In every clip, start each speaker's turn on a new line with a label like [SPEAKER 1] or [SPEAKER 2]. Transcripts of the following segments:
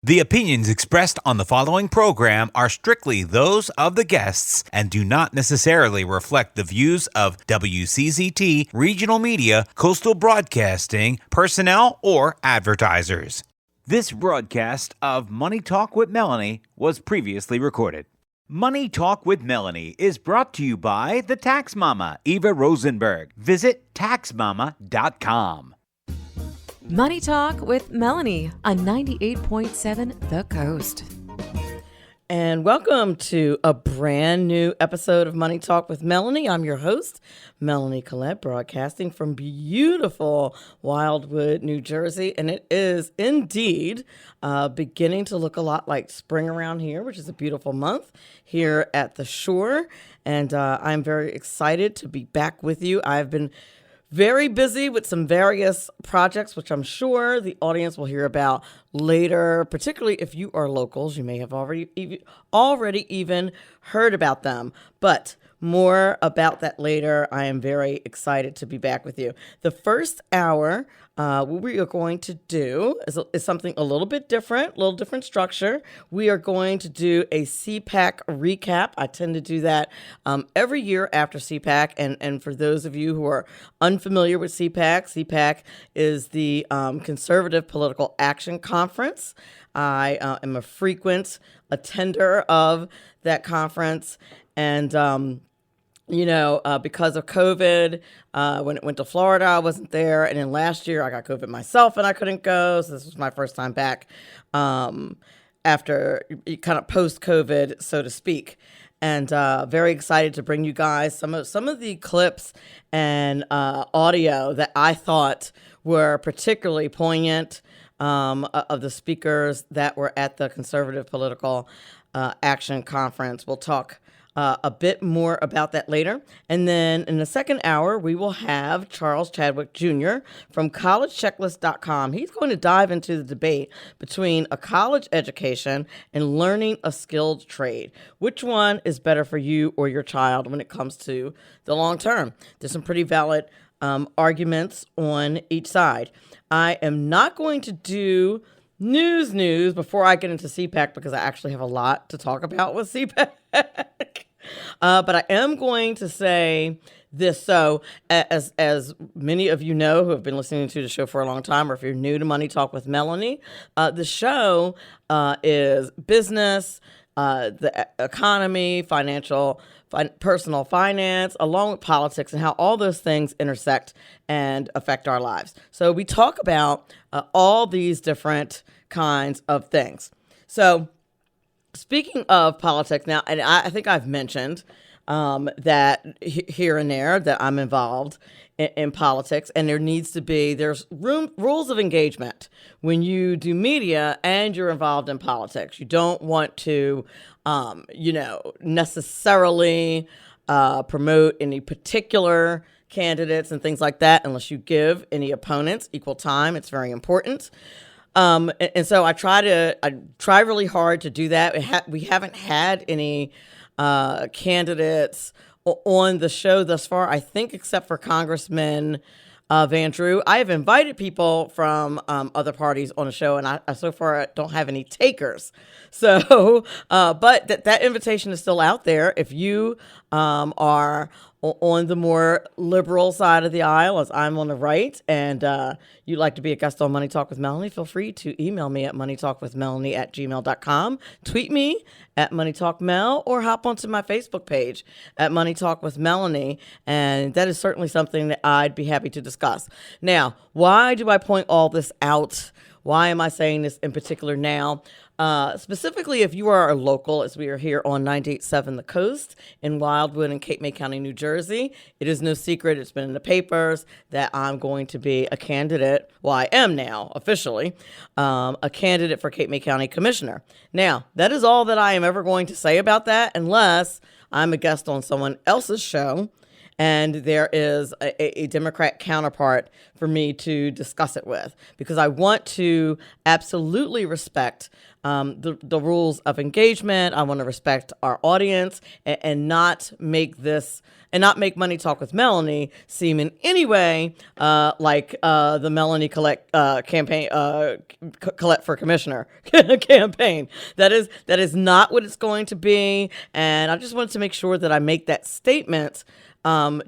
[SPEAKER 1] The opinions expressed on the following program are strictly those of the guests and do not necessarily reflect the views of WCZT, Regional Media, Coastal Broadcasting, personnel, or advertisers. This broadcast of Money Talk with Melanie was previously recorded. Money Talk with Melanie is brought to you by the Tax Mama, Eva Rosenberg. Visit taxmama.com.
[SPEAKER 2] Money Talk with Melanie on 98.7 The Coast.
[SPEAKER 3] And welcome to a brand new episode of Money Talk with Melanie. I'm your host, Melanie Collette, broadcasting from beautiful Wildwood, New Jersey. And it is indeed beginning to look a lot like spring around here, which is a beautiful month here at the shore. And I'm very excited to be back with you. I've been very busy with some various projects, which I'm sure the audience will hear about later, particularly if you are locals. You may have already even heard about them, but more about that later. I am very excited to be back with you. The first hour, what we are going to do is something a little bit different, a little different structure. We are going to do a CPAC recap. I tend to do that every year after CPAC. And for those of you who are unfamiliar with CPAC, CPAC is the Conservative Political Action Conference. I am a frequent attender of that conference. And because of COVID, when it went to Florida, I wasn't there. And then last year I got COVID myself and I couldn't go. So this was my first time back after kind of post-COVID, so to speak. And very excited to bring you guys some of the clips and audio that I thought were particularly poignant of the speakers that were at the Conservative Political Action Conference. We'll talk a bit more about that later. And then in the second hour, we will have Charles Chadwick Jr. from collegechecklist.com. He's going to dive into the debate between a college education and learning a skilled trade. Which one is better for you or your child when it comes to the long term? There's some pretty valid arguments on each side. I am not going to do news before I get into CPAC because I actually have a lot to talk about with CPAC. But I am going to say this. So as many of you know who have been listening to the show for a long time, or if you're new to Money Talk with Melanie, the show is business, the economy, personal finance, along with politics and how all those things intersect and affect our lives. So we talk about all these different kinds of things. So speaking of politics now, and I think I've mentioned that here and there that I'm involved in politics, and there's rules of engagement when you do media and you're involved in politics. You don't want to, necessarily promote any particular candidates and things like that unless you give any opponents equal time. It's very important. And so I try really hard to do that. We haven't had any candidates on the show thus far, I think, except for Congressman Van Drew. I have invited people from other parties on the show, and I so far don't have any takers. So, but that invitation is still out there. If you are on the more liberal side of the aisle, as I'm on the right, and you'd like to be a guest on Money Talk with Melanie, feel free to email me at moneytalkwithmelanie@gmail.com, tweet me at moneytalkmel, or hop onto my Facebook page at Money Talk with Melanie, and that is certainly something that I'd be happy to discuss. Now, why do I point all this out? Why am I saying this in particular now? Specifically, if you are a local, as we are here on 98.7 The Coast in Wildwood and Cape May County, New Jersey, it is no secret, it's been in the papers, that I'm going to be a candidate. Well, I am now, officially, a candidate for Cape May County Commissioner. Now, that is all that I am ever going to say about that, unless I'm a guest on someone else's show and there is a Democrat counterpart for me to discuss it with, because I want to absolutely respect the rules of engagement. I want to respect our audience and not make Money Talk with Melanie seem in any way like the Melanie campaign, Collect for Commissioner campaign. That is not what it's going to be. And I just wanted to make sure that I make that statement.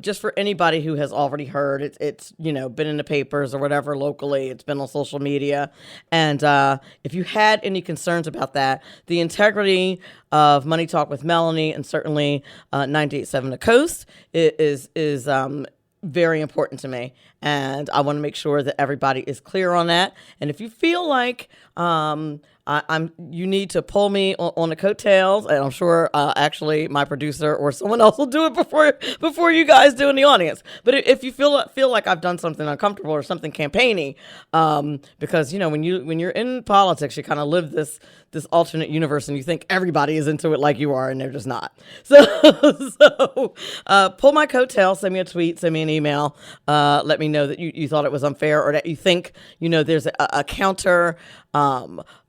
[SPEAKER 3] Just for anybody who has already heard, it's been in the papers or whatever locally, it's been on social media. And if you had any concerns about that, the integrity of Money Talk with Melanie, and certainly 98.7 The Coast is very important to me. And I want to make sure that everybody is clear on that. And if you feel like you need to pull me on the coattails, and I'm sure actually my producer or someone else will do it before you guys do in the audience. But if you feel like I've done something uncomfortable or something campaigny, because when you're in politics, you kind of live this alternate universe, and you think everybody is into it like you are, and they're just not. So pull my coattails, send me a tweet, send me an email, let me know that you thought it was unfair, or that you think there's a counter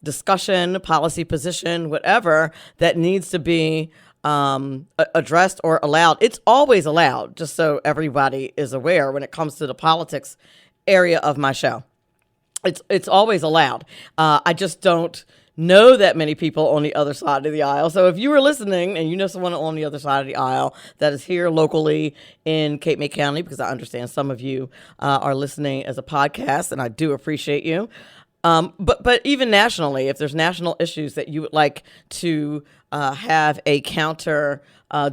[SPEAKER 3] discussion, policy position, whatever, that needs to be addressed or allowed. It's always allowed, just so everybody is aware when it comes to the politics area of my show. It's always allowed. I just don't know that many people on the other side of the aisle. So if you were listening and you know someone on the other side of the aisle that is here locally in Cape May County, because I understand some of you are listening as a podcast, and I do appreciate you. But even nationally, if there's national issues that you would like to have a counter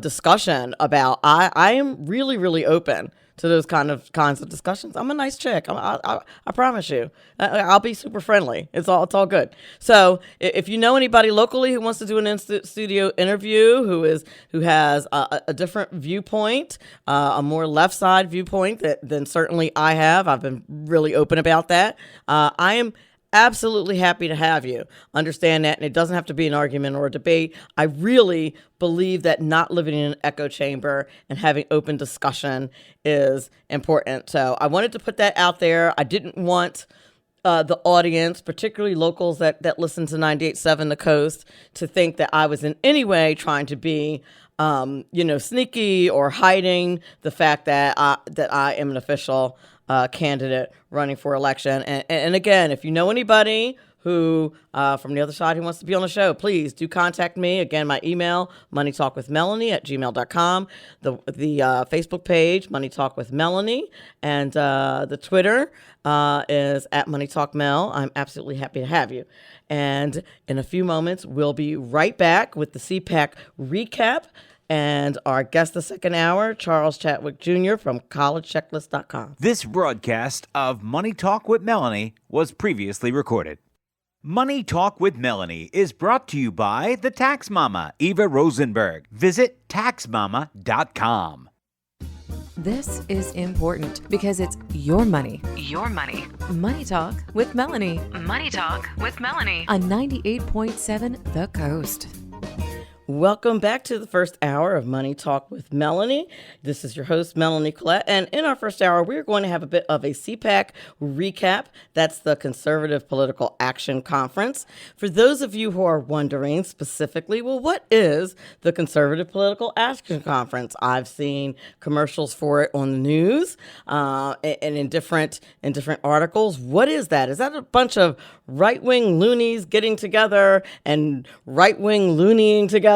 [SPEAKER 3] discussion about, I am really, really open to those kinds of discussions. I'm a nice chick. I promise you. I'll be super friendly. It's all good. So if you know anybody locally who wants to do an studio interview, who has a different viewpoint, a more left side viewpoint than certainly I have, I've been really open about that. I am absolutely happy to have you. Understand that, and it doesn't have to be an argument or a debate. I really believe that not living in an echo chamber and having open discussion is important. So I wanted to put that out there. I didn't want the audience, particularly locals that listen to 98.7 The Coast, to think that I was in any way trying to be sneaky or hiding the fact that I am an official candidate running for election. And again, if you know anybody who from the other side who wants to be on the show, please do contact me. Again, my email, moneytalkwithmelanie@gmail.com, the Facebook page, Money Talk with Melanie, and the Twitter is @MoneyTalkMel. I'm absolutely happy to have you. And in a few moments, we'll be right back with the CPAC recap. And our guest the second hour, Charles Chadwick Jr. from collegechecklist.com.
[SPEAKER 1] This broadcast of Money Talk with Melanie was previously recorded. Money Talk with Melanie is brought to you by the Tax Mama, Eva Rosenberg. Visit taxmama.com.
[SPEAKER 2] This is important because it's your money. Your money. Money Talk with Melanie. Money Talk with Melanie. On 98.7 The Coast.
[SPEAKER 3] Welcome back to the first hour of Money Talk with Melanie. This is your host, Melanie Collette. And in our first hour, we're going to have a bit of a CPAC recap. That's the Conservative Political Action Conference. For those of you who are wondering specifically, well, what is the Conservative Political Action Conference? I've seen commercials for it on the news and in different articles. What is that? Is that a bunch of right-wing loonies getting together and right-wing loonying together?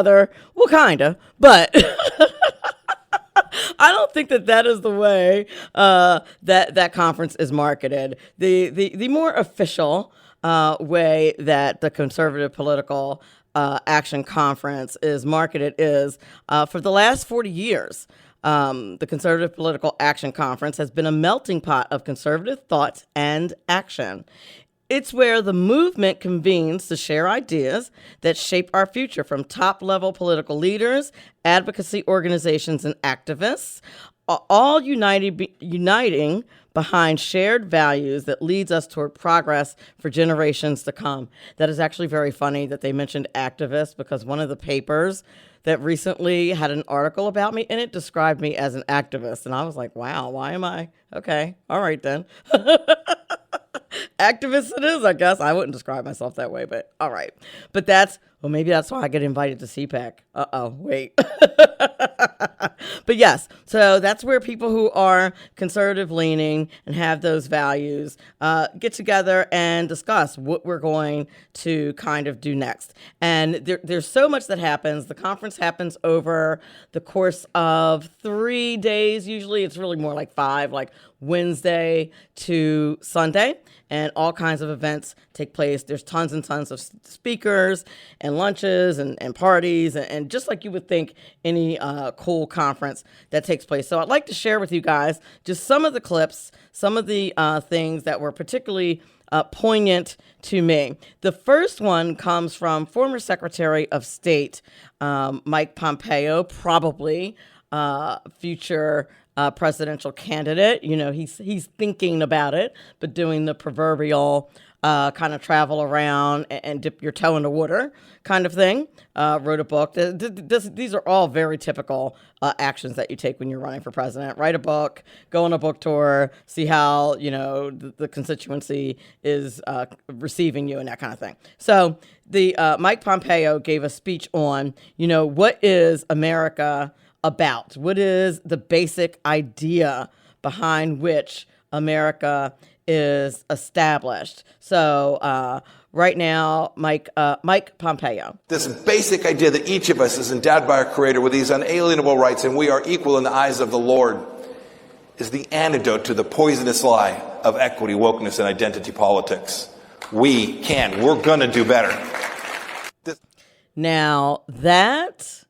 [SPEAKER 3] Well, kind of, but I don't think that is the way that conference is marketed. The more official way that the Conservative Political Action Conference is marketed is for the last 40 years. The Conservative Political Action Conference has been a melting pot of conservative thought and action. It's where the movement convenes to share ideas that shape our future, from top-level political leaders, advocacy organizations, and activists, all uniting behind shared values that leads us toward progress for generations to come. That is actually very funny that they mentioned activists, because one of the papers that recently had an article about me, and it described me as an activist. And I was like, wow, why am I? Okay, all right then. Activist it is, I guess. I wouldn't describe myself that way, but all right. But maybe that's why I get invited to CPAC. Wait. But yes, so that's where people who are conservative leaning and have those values get together and discuss what we're going to kind of do next. And there's so much that happens. The conference happens over the course of 3 days. Usually it's really more like 5, like Wednesday to Sunday. And all kinds of events take place. There's tons and tons of speakers and lunches and parties, and just like you would think any cool conference that takes place. So I'd like to share with you guys just some of the clips, some of the things that were particularly poignant to me. The first one comes from former Secretary of State Mike Pompeo, probably future presidential candidate. You know, he's thinking about it, but doing the proverbial kind of travel around and dip your toe in the water kind of thing. Wrote a book. These are all very typical actions that you take when you're running for president. Write a book, go on a book tour, see how, the constituency is receiving you and that kind of thing. So the Mike Pompeo gave a speech on, what is America about? What is the basic idea behind which America is established? So right now, Mike Pompeo.
[SPEAKER 4] This basic idea that each of us is endowed by our Creator with these unalienable rights and we are equal in the eyes of the Lord is the antidote to the poisonous lie of equity, wokeness, and identity politics. We're going to do better.
[SPEAKER 3] Now that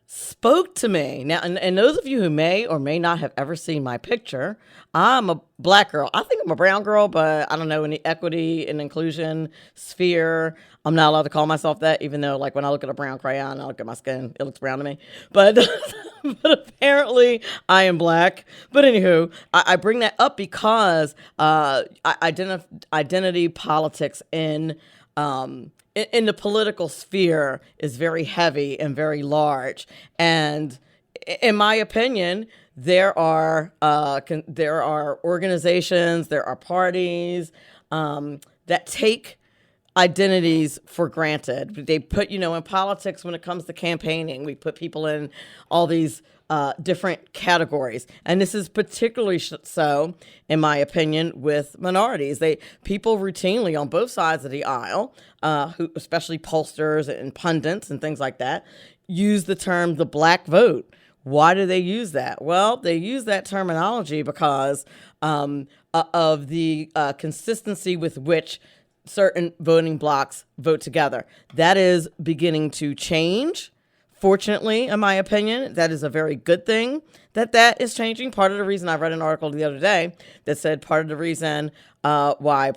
[SPEAKER 3] spoke to me. Now, and those of you who may or may not have ever seen my picture, I'm a black girl. I think I'm a brown girl, but I don't know, in the equity and inclusion sphere, I'm not allowed to call myself that, even though, like, when I look at a brown crayon, I look at my skin, it looks brown to me. But, but apparently I am black. But anywho, I bring that up because identity politics in the political sphere is very heavy and very large. And in my opinion, there are organizations, there are parties that take identities for granted. They put, in politics, when it comes to campaigning, we put people in all these different categories. And this is particularly so, in my opinion, with minorities. People routinely on both sides of the aisle, who, especially pollsters and pundits and things like that, use the term the black vote. Why do they use that? Well, they use that terminology because of the consistency with which certain voting blocks vote together. That is beginning to change. Fortunately, in my opinion, that is a very good thing that is changing. Part of the reason, I read an article the other day that said part of the reason why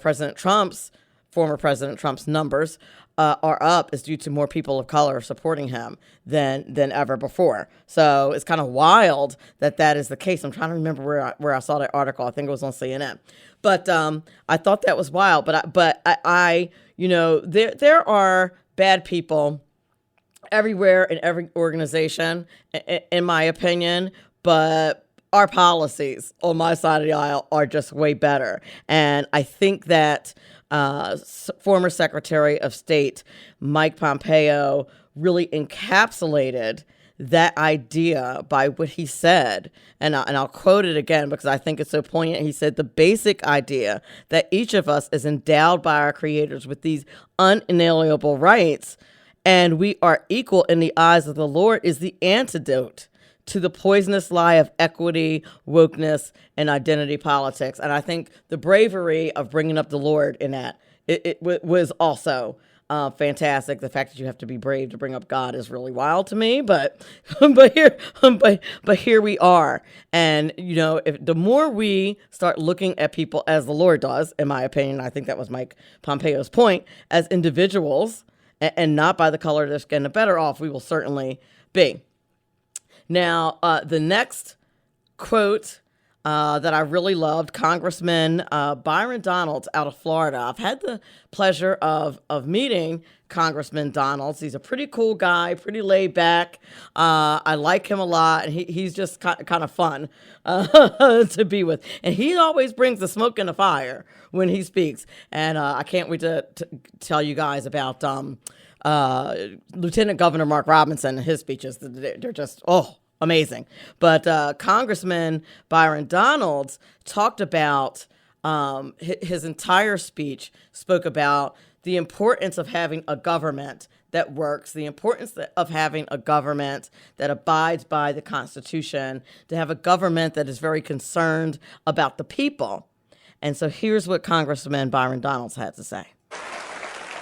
[SPEAKER 3] former President Trump's numbers are up is due to more people of color supporting him than ever before. So it's kind of wild that is the case. I'm trying to remember where I saw that article. I think it was on CNN. But I thought that was wild. But I there are bad people everywhere in every organization, in my opinion, but our policies on my side of the aisle are just way better. And I think that former Secretary of State Mike Pompeo really encapsulated that idea by what he said. And I'll quote it again because I think it's so poignant. He said, the basic idea that each of us is endowed by our creators with these unalienable rights and we are equal in the eyes of the Lord is the antidote to the poisonous lie of equity, wokeness, and identity politics. And I think the bravery of bringing up the Lord in that, it was also fantastic. The fact that you have to be brave to bring up God is really wild to me, but here we are. And if the more we start looking at people as the Lord does, in my opinion, I think that was Mike Pompeo's point, as individuals and not by the color of their skin, the better off we will certainly be. Now, the next quote that I really loved. Congressman Byron Donalds out of Florida. I've had the pleasure of meeting Congressman Donalds. He's a pretty cool guy, pretty laid back. I like him a lot, and he's just kind of fun to be with. And he always brings the smoke and the fire when he speaks. And I can't wait to tell you guys about Lieutenant Governor Mark Robinson and his speeches. They're just, amazing. But Congressman Byron Donalds talked about his entire speech, spoke about the importance of having a government that works, the importance of having a government that abides by the Constitution, to have a government that is very concerned about the people. And so here's what Congressman Byron Donalds had to say.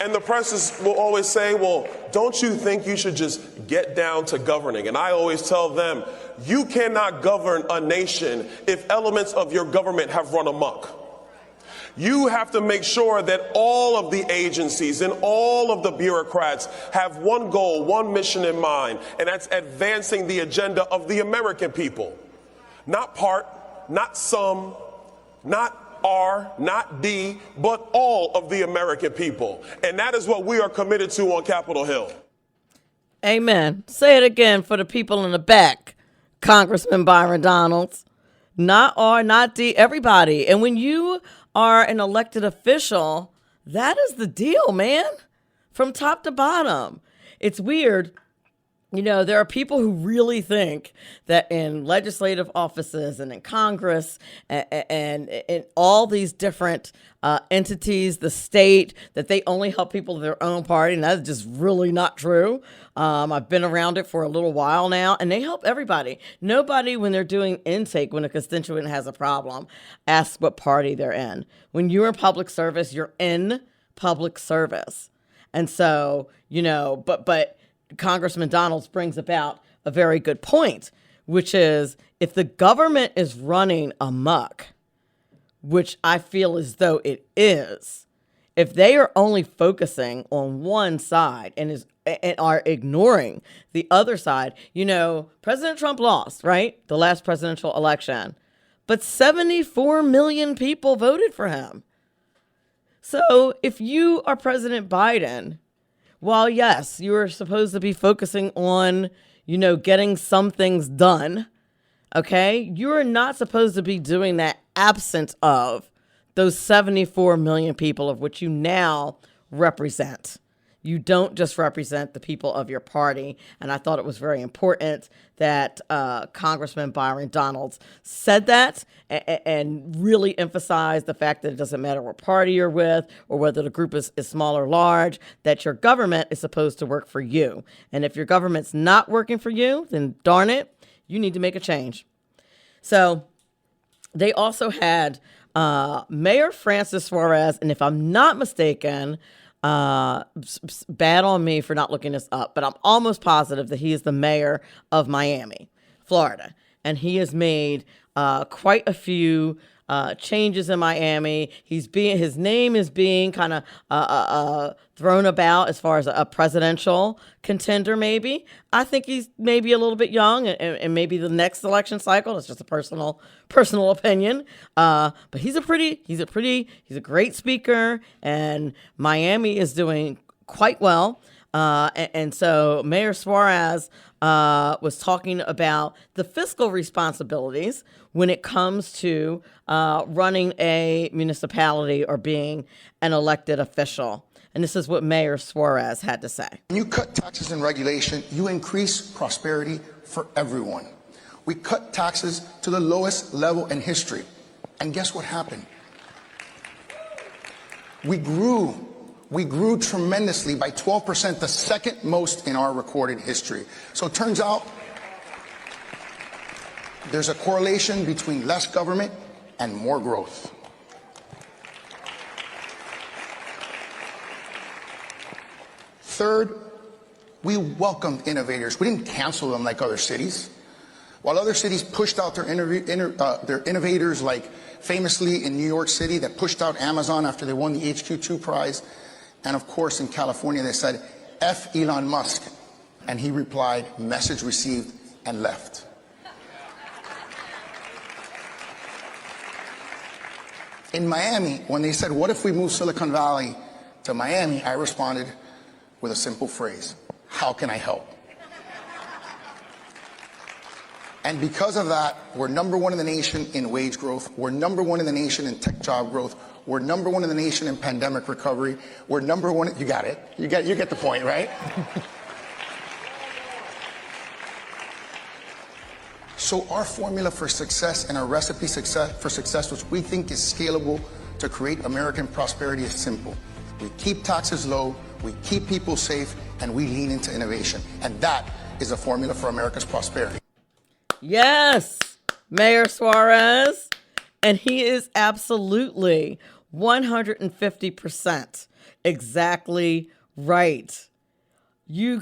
[SPEAKER 5] And the press will always say, well, don't you think you should just get down to governing? And I always tell them, you cannot govern a nation if elements of your government have run amok. You have to make sure that all of the agencies and all of the bureaucrats have one goal, one mission in mind, and that's advancing the agenda of the American people. Not part, not some, not R, not D, but all of the American people. And that is what we are committed to on Capitol Hill.
[SPEAKER 3] Amen. Say it again for the people in the back, Congressman Byron Donalds. Not R, not D, everybody. And when you are an elected official, that is the deal, man, from top to bottom. It's weird. You know, there are people who really think that in legislative offices and in Congress and in all these different entities, the state, that they only help people of their own party. And that's just really not true. I've been around it for a little while now, and they help everybody. Nobody, when they're doing intake, when a constituent has a problem, asks what party they're in. When you're in public service, you're in public service. And so, you know, but Congressman Donalds brings about a very good point, which is if the government is running amok, which I feel as though it is, if they are only focusing on one side and are ignoring the other side, you know, President Trump lost, right? The last presidential election, but 74 million people voted for him. So if you are President Biden, while yes, you are supposed to be focusing on, you know, getting some things done, okay, you are not supposed to be doing that absent of those 74 million people of which you now represent. You don't just represent the people of your party. And I thought it was very important that Congressman Byron Donalds said that and really emphasized the fact that it doesn't matter what party you're with or whether the group is small or large, that your government is supposed to work for you. And if your government's not working for you, then darn it, you need to make a change. So they also had Mayor Francis Suarez, and if I'm not mistaken, bad on me for not looking this up, but I'm almost positive that he is the mayor of Miami, Florida. And he has made quite a few changes in Miami. His name is being kind of thrown about as far as a presidential contender, maybe. I think he's maybe a little bit young, and maybe the next election cycle. It's just a personal opinion. But he's a great speaker, and Miami is doing quite well. And so Mayor Suarez was talking about the fiscal responsibilities when it comes to running a municipality or being an elected official. And this is what Mayor Suarez had to say.
[SPEAKER 6] When you cut taxes and regulation, you increase prosperity for everyone. We cut taxes to the lowest level in history. And guess what happened? We grew tremendously by 12%, the second most in our recorded history. So it turns out there's a correlation between less government and more growth. Third, we welcomed innovators. We didn't cancel them like other cities. While other cities pushed out their innovators, like famously in New York City that pushed out Amazon after they won the HQ2 prize, and of course in California they said, F Elon Musk. And he replied, message received, and left. In Miami, when they said, what if we move Silicon Valley to Miami, I responded with a simple phrase: how can I help? And because of that, we're number one in the nation in wage growth. We're number one in the nation in tech job growth. We're number one in the nation in pandemic recovery. We're number one. You got it. You get the point, right? So our formula for success and our recipe for success, which we think is scalable to create American prosperity, is simple. We keep taxes low, we keep people safe, and we lean into innovation. And that is a formula for America's prosperity.
[SPEAKER 3] Yes, Mayor Suarez. And he is absolutely 150% exactly right. You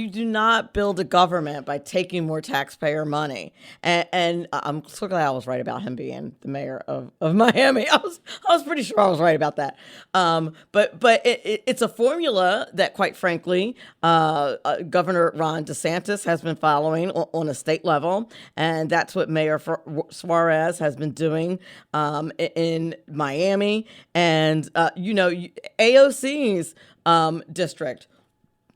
[SPEAKER 3] do not build a government by taking more taxpayer money. And I'm so glad I was right about him being the mayor of Miami. I was pretty sure I was right about that. But it's a formula that, quite frankly, Governor Ron DeSantis has been following on a state level. And that's what Mayor Suarez has been doing in Miami. And, AOC's district,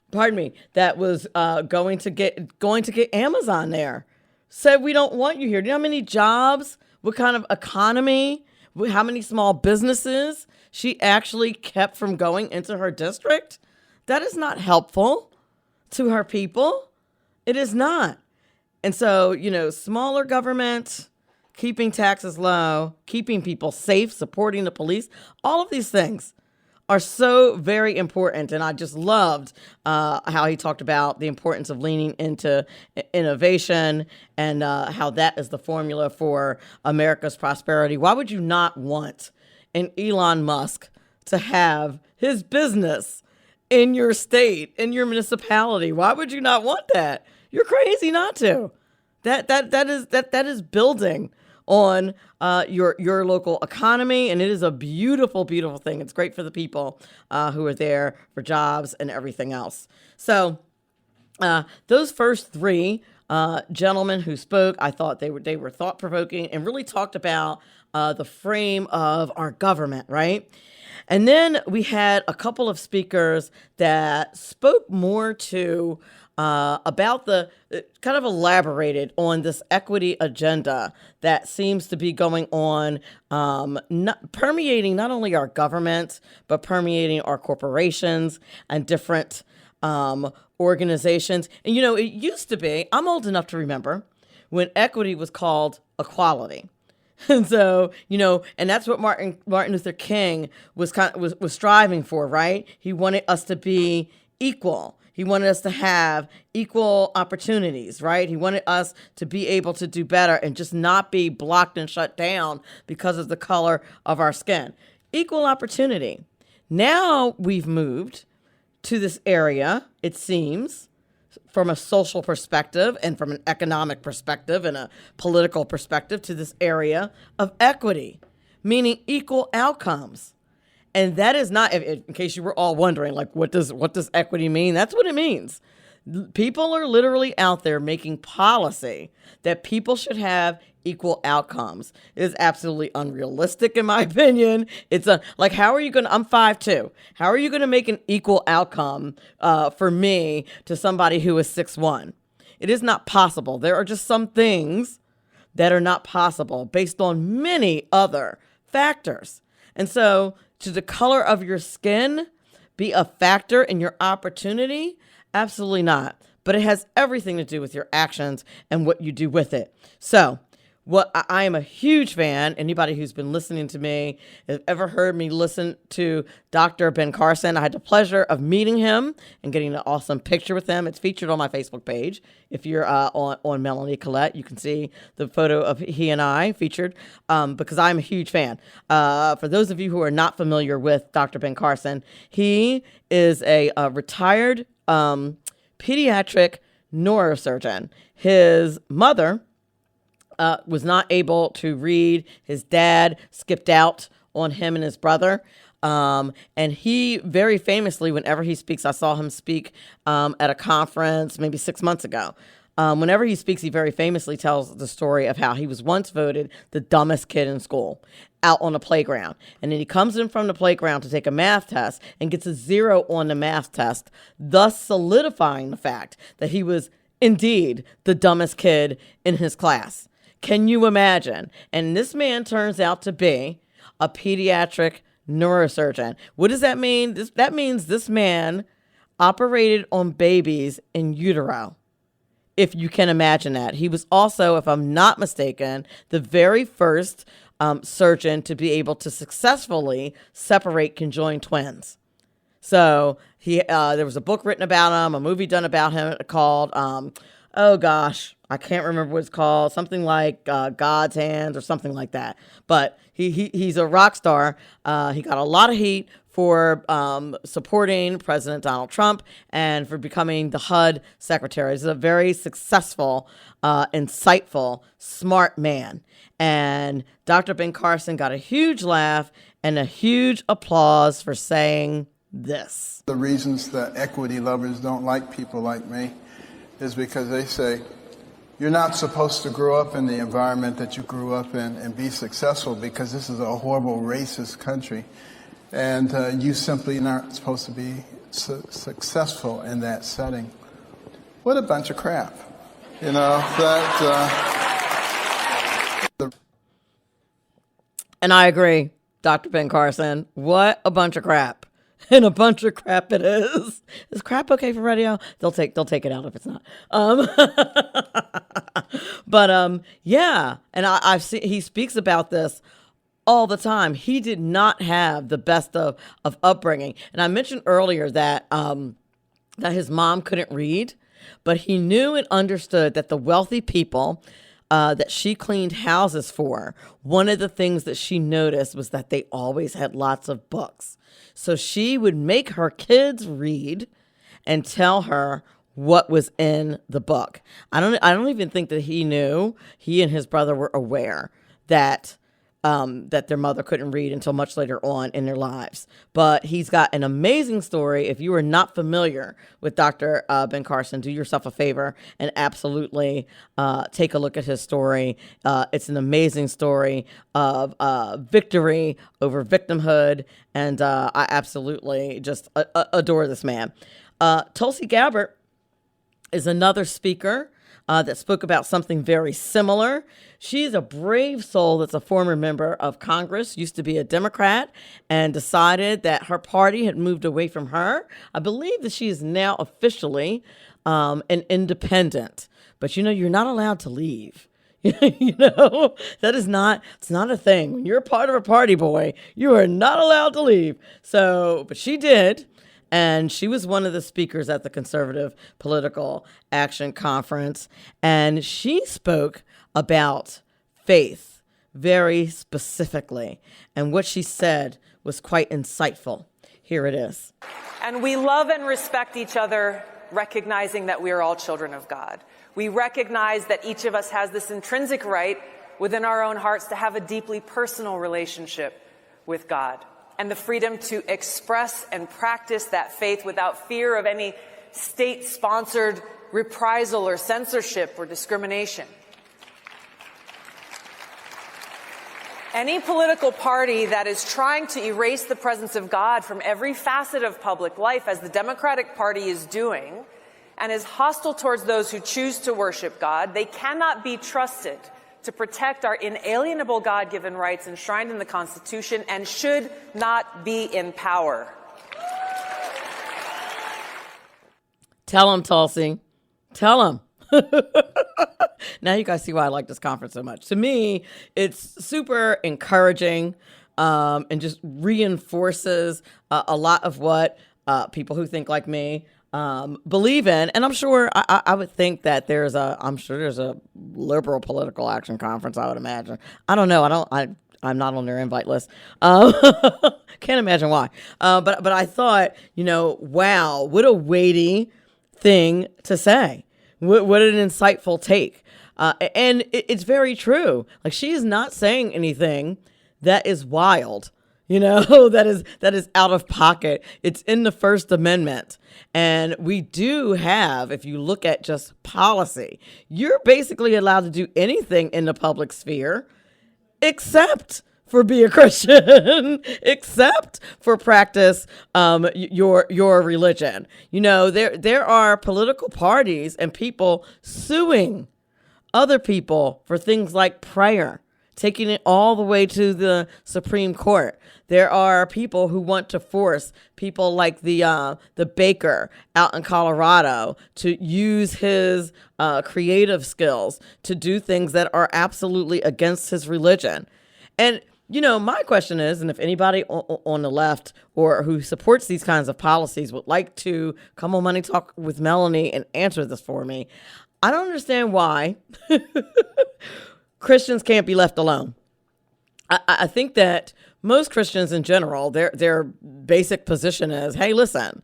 [SPEAKER 3] that was going to get Amazon there, said, we don't want you here. Do you know how many jobs, what kind of economy, how many small businesses she actually kept from going into her district? That is not helpful to her people. It is not. And so, smaller government, keeping taxes low, keeping people safe, supporting the police, all of these things are so very important. And I just loved how he talked about the importance of leaning into innovation and how that is the formula for America's prosperity. Why would you not want an Elon Musk to have his business in your state, in your municipality? Why would you not want that? You're crazy not to. That is building on your local economy, and it is a beautiful, beautiful thing. It's great for the people who are there for jobs and everything else. So those first three gentlemen who spoke, I thought they were thought-provoking and really talked about the frame of our government, right? And then we had a couple of speakers that spoke more to about the kind of elaborated on this equity agenda that seems to be going on, permeating not only our government, but permeating our corporations and different organizations. And, it used to be, I'm old enough to remember when equity was called equality. And so, and that's what Martin Luther King was striving for, right? He wanted us to be equal. He wanted us to have equal opportunities, right? He wanted us to be able to do better and just not be blocked and shut down because of the color of our skin. Equal opportunity. Now we've moved to this area, it seems, from a social perspective and from an economic perspective and a political perspective, to this area of equity, meaning equal outcomes. And that is not, in case you were all wondering, like, what does equity mean? That's what it means. People are literally out there making policy that people should have equal outcomes. It is absolutely unrealistic, in my opinion. It's how are you going to, I'm 5'2". How are you going to make an equal outcome for me to somebody who is 6'1"? It is not possible. There are just some things that are not possible based on many other factors. And so, to the color of your skin be a factor in your opportunity? Absolutely not. But it has everything to do with your actions and what you do with it. So what I am a huge fan. Anybody who's been listening to me, has ever heard me listen to Dr. Ben Carson. I had the pleasure of meeting him and getting an awesome picture with him. It's featured on my Facebook page. If you're on Melanie Collette, you can see the photo of he and I featured because I'm a huge fan. For those of you who are not familiar with Dr. Ben Carson, he is a retired pediatric neurosurgeon. His mother was not able to read. His dad skipped out on him and his brother. And he very famously, whenever he speaks, I saw him speak at a conference maybe 6 months ago. Whenever he speaks, he very famously tells the story of how he was once voted the dumbest kid in school. out on the playground. And then he comes in from the playground to take a math test and gets a 0 on the math test, thus solidifying the fact that he was indeed the dumbest kid in his class. Can you imagine? And this man turns out to be a pediatric neurosurgeon. What does that mean? That means this man operated on babies in utero, if you can imagine that. He was also, if I'm not mistaken, the very first surgeon to be able to successfully separate conjoined twins. So there was a book written about him, a movie done about him called, I can't remember what it's called, something like God's Hands or something like that. But he's a rock star. He got a lot of heat for supporting President Donald Trump and for becoming the HUD secretary. He's a very successful, insightful, smart man. And Dr. Ben Carson got a huge laugh and a huge applause for saying this.
[SPEAKER 7] The reasons that equity lovers don't like people like me is because they say, you're not supposed to grow up in the environment that you grew up in and be successful because this is a horrible racist country. And you simply aren't supposed to be successful in that setting. What a bunch of crap. You know,
[SPEAKER 3] And I agree, Dr. Ben Carson. What a bunch of crap. And a bunch of crap it is. Is crap okay for radio? They'll take it out if it's not. But yeah, and I've seen he speaks about this all the time. He did not have the best of upbringing. And I mentioned earlier that that his mom couldn't read, but he knew and understood that the wealthy people that she cleaned houses for, one of the things that she noticed was that they always had lots of books. So she would make her kids read and tell her what was in the book. I don't even think that he knew, he and his brother were aware that that their mother couldn't read until much later on in their lives. But he's got an amazing story. If you are not familiar with Dr. Ben Carson, do yourself a favor and absolutely take a look at his story. It's an amazing story of victory over victimhood, and I absolutely just adore this man. Tulsi Gabbard is another speaker that spoke about something very similar. She's a brave soul that's a former member of Congress, used to be a Democrat, and decided that her party had moved away from her. I believe that she is now officially an independent. But, you know, you're not allowed to leave. You know, it's not a thing. When you're part of a party, boy, you are not allowed to leave. So, but she did. And she was one of the speakers at the Conservative Political Action Conference. And she spoke about faith very specifically. And what she said was quite insightful. Here it is.
[SPEAKER 8] And we love and respect each other, recognizing that we are all children of God. We recognize that each of us has this intrinsic right within our own hearts to have a deeply personal relationship with God, and the freedom to express and practice that faith without fear of any state-sponsored reprisal or censorship or discrimination. Any political party that is trying to erase the presence of God from every facet of public life, as the Democratic Party is doing, and is hostile towards those who choose to worship God, they cannot be trusted to protect our inalienable God-given rights enshrined in the Constitution and should not be in power.
[SPEAKER 3] Tell him, Tulsi. Tell him. Now you guys see why I like this conference so much. To me, it's super encouraging and just reinforces a lot of what people who think like me believe in. And I'm sure, I would think that there's a liberal political action conference, I would imagine. I don't know. I'm not on their invite list. Can't imagine why. But I thought, wow, what a weighty thing to say. What an insightful take. And it's very true. Like, she is not saying anything that is wild, that is out of pocket. It's in the First Amendment. And we do have, if you look at just policy, you're basically allowed to do anything in the public sphere except for be a Christian, except for practice your religion. You know, there are political parties and people suing other people for things like prayer, taking it all the way to the Supreme Court. There are people who want to force people like the baker out in Colorado to use his creative skills to do things that are absolutely against his religion. And, you know, my question is, and if anybody on the left or who supports these kinds of policies would like to come on Money Talk with Melanie and answer this for me, I don't understand why Christians can't be left alone. I think that most Christians in general, their basic position is, hey, listen,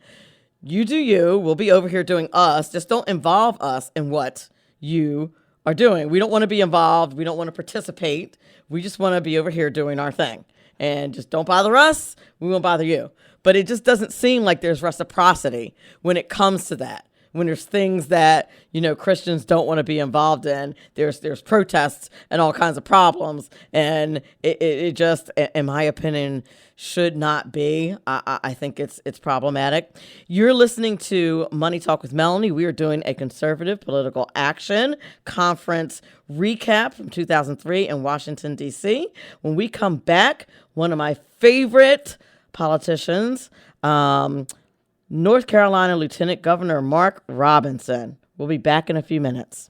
[SPEAKER 3] you do you, we'll be over here doing us, just don't involve us in what you are doing. We don't want to be involved. We don't want to participate. We just want to be over here doing our thing. And just don't bother us. We won't bother you. But it just doesn't seem like there's reciprocity when it comes to that. When there's things that, you know, Christians don't want to be involved in, there's protests and all kinds of problems. And it just, in my opinion, should not be. I think it's problematic. You're listening to Money Talk with Melanie. We are doing a conservative political action conference recap from 2003 in Washington, D.C. When we come back, one of my favorite politicians, North Carolina Lieutenant Governor Mark Robinson. We'll be back in a few minutes.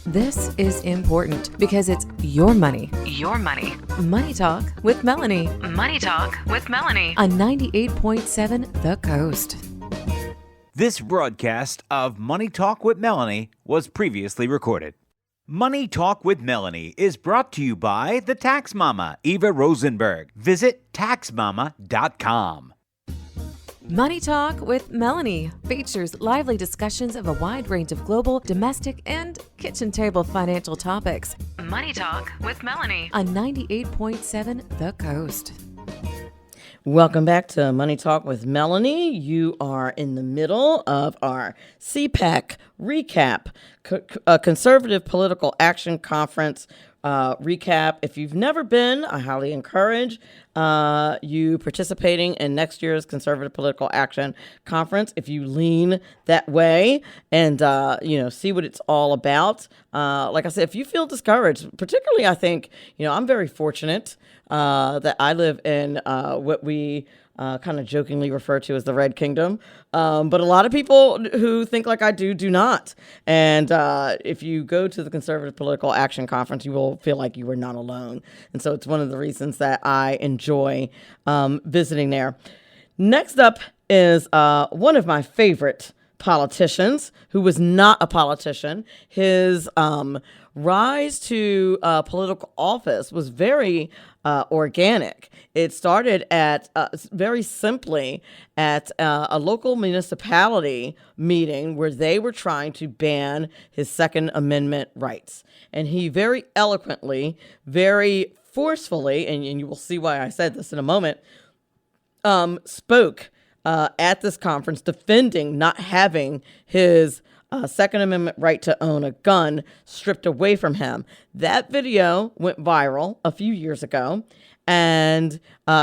[SPEAKER 2] This is important because it's your money. Your money. Money Talk with Melanie. Money Talk with Melanie on 98.7 The Coast.
[SPEAKER 1] This broadcast of Money Talk with Melanie was previously recorded. Money Talk with Melanie is brought to you by the Tax Mama, Eva Rosenberg. Visit taxmama.com.
[SPEAKER 2] Money Talk with Melanie features lively discussions of a wide range of global, domestic, and kitchen table financial topics. Money Talk with Melanie on 98.7 The Coast.
[SPEAKER 3] Welcome back to Money Talk with Melanie. You are in the middle of our CPAC recap, Conservative Political Action Conference recap. If you've never been, I highly encourage you participating in next year's Conservative Political Action Conference. If you lean that way and, see what it's all about. Like I said, if you feel discouraged, particularly, I think, I'm very fortunate that I live in what we kind of jokingly refer to as the Red Kingdom. But a lot of people who think like I do not. And if you go to the Conservative Political Action Conference, you will feel like you are not alone. And so it's one of the reasons that I enjoy visiting there. Next up is one of my favorite politicians who was not a politician. His rise to political office was very organic. It started at very simply at a local municipality meeting where they were trying to ban his Second Amendment rights. And he very eloquently, very forcefully, and you will see why I said this in a moment, spoke at this conference defending not having his Second Amendment right to own a gun stripped away from him. That video went viral a few years ago. And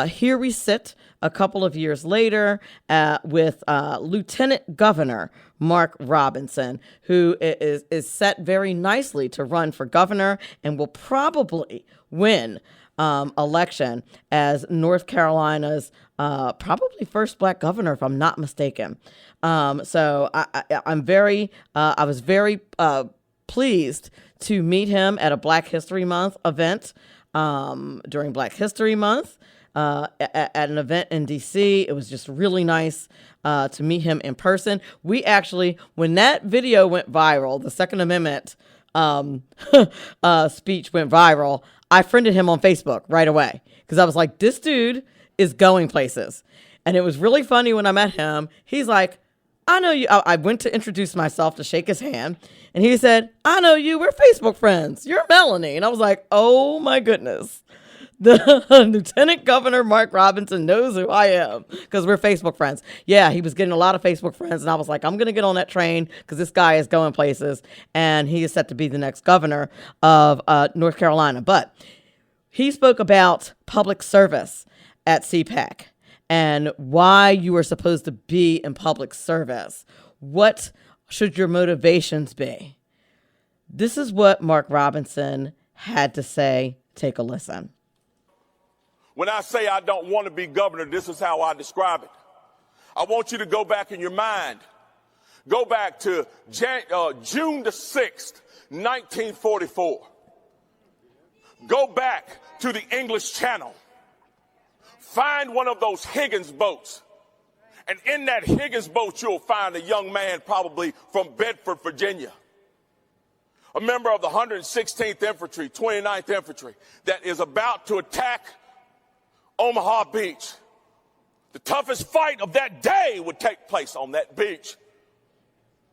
[SPEAKER 3] here we sit a couple of years later with Lieutenant Governor Mark Robinson, who is set very nicely to run for governor and will probably win election as North Carolina's probably first black governor, if I'm not mistaken. So I was very pleased to meet him at a Black History Month event during Black History Month at an event in D.C. It was just really nice to meet him in person. We actually, when that video went viral, the Second Amendment speech went viral, I friended him on Facebook right away because I was like, this dude is going places. And it was really funny when I met him. He's like, I know you. I went to introduce myself to shake his hand. And he said, I know you. We're Facebook friends. You're Melanie. And I was like, oh, my goodness. The Lieutenant Governor Mark Robinson knows who I am because we're Facebook friends. Yeah, he was getting a lot of Facebook friends. And I was like, I'm going to get on that train because this guy is going places. And he is set to be the next governor of North Carolina. But he spoke about public service at CPAC and why you are supposed to be in public service. What should your motivations be? This is what Mark Robinson had to say. Take a listen.
[SPEAKER 9] When I say I don't want to be governor, this is how I describe it. I want you to go back in your mind. Go back to June the 6th, 1944. Go back to the English Channel. Find one of those Higgins boats. And in that Higgins boat, you'll find a young man probably from Bedford, Virginia. A member of the 116th Infantry, 29th Infantry, that is about to attack Omaha Beach. The toughest fight of that day would take place on that beach.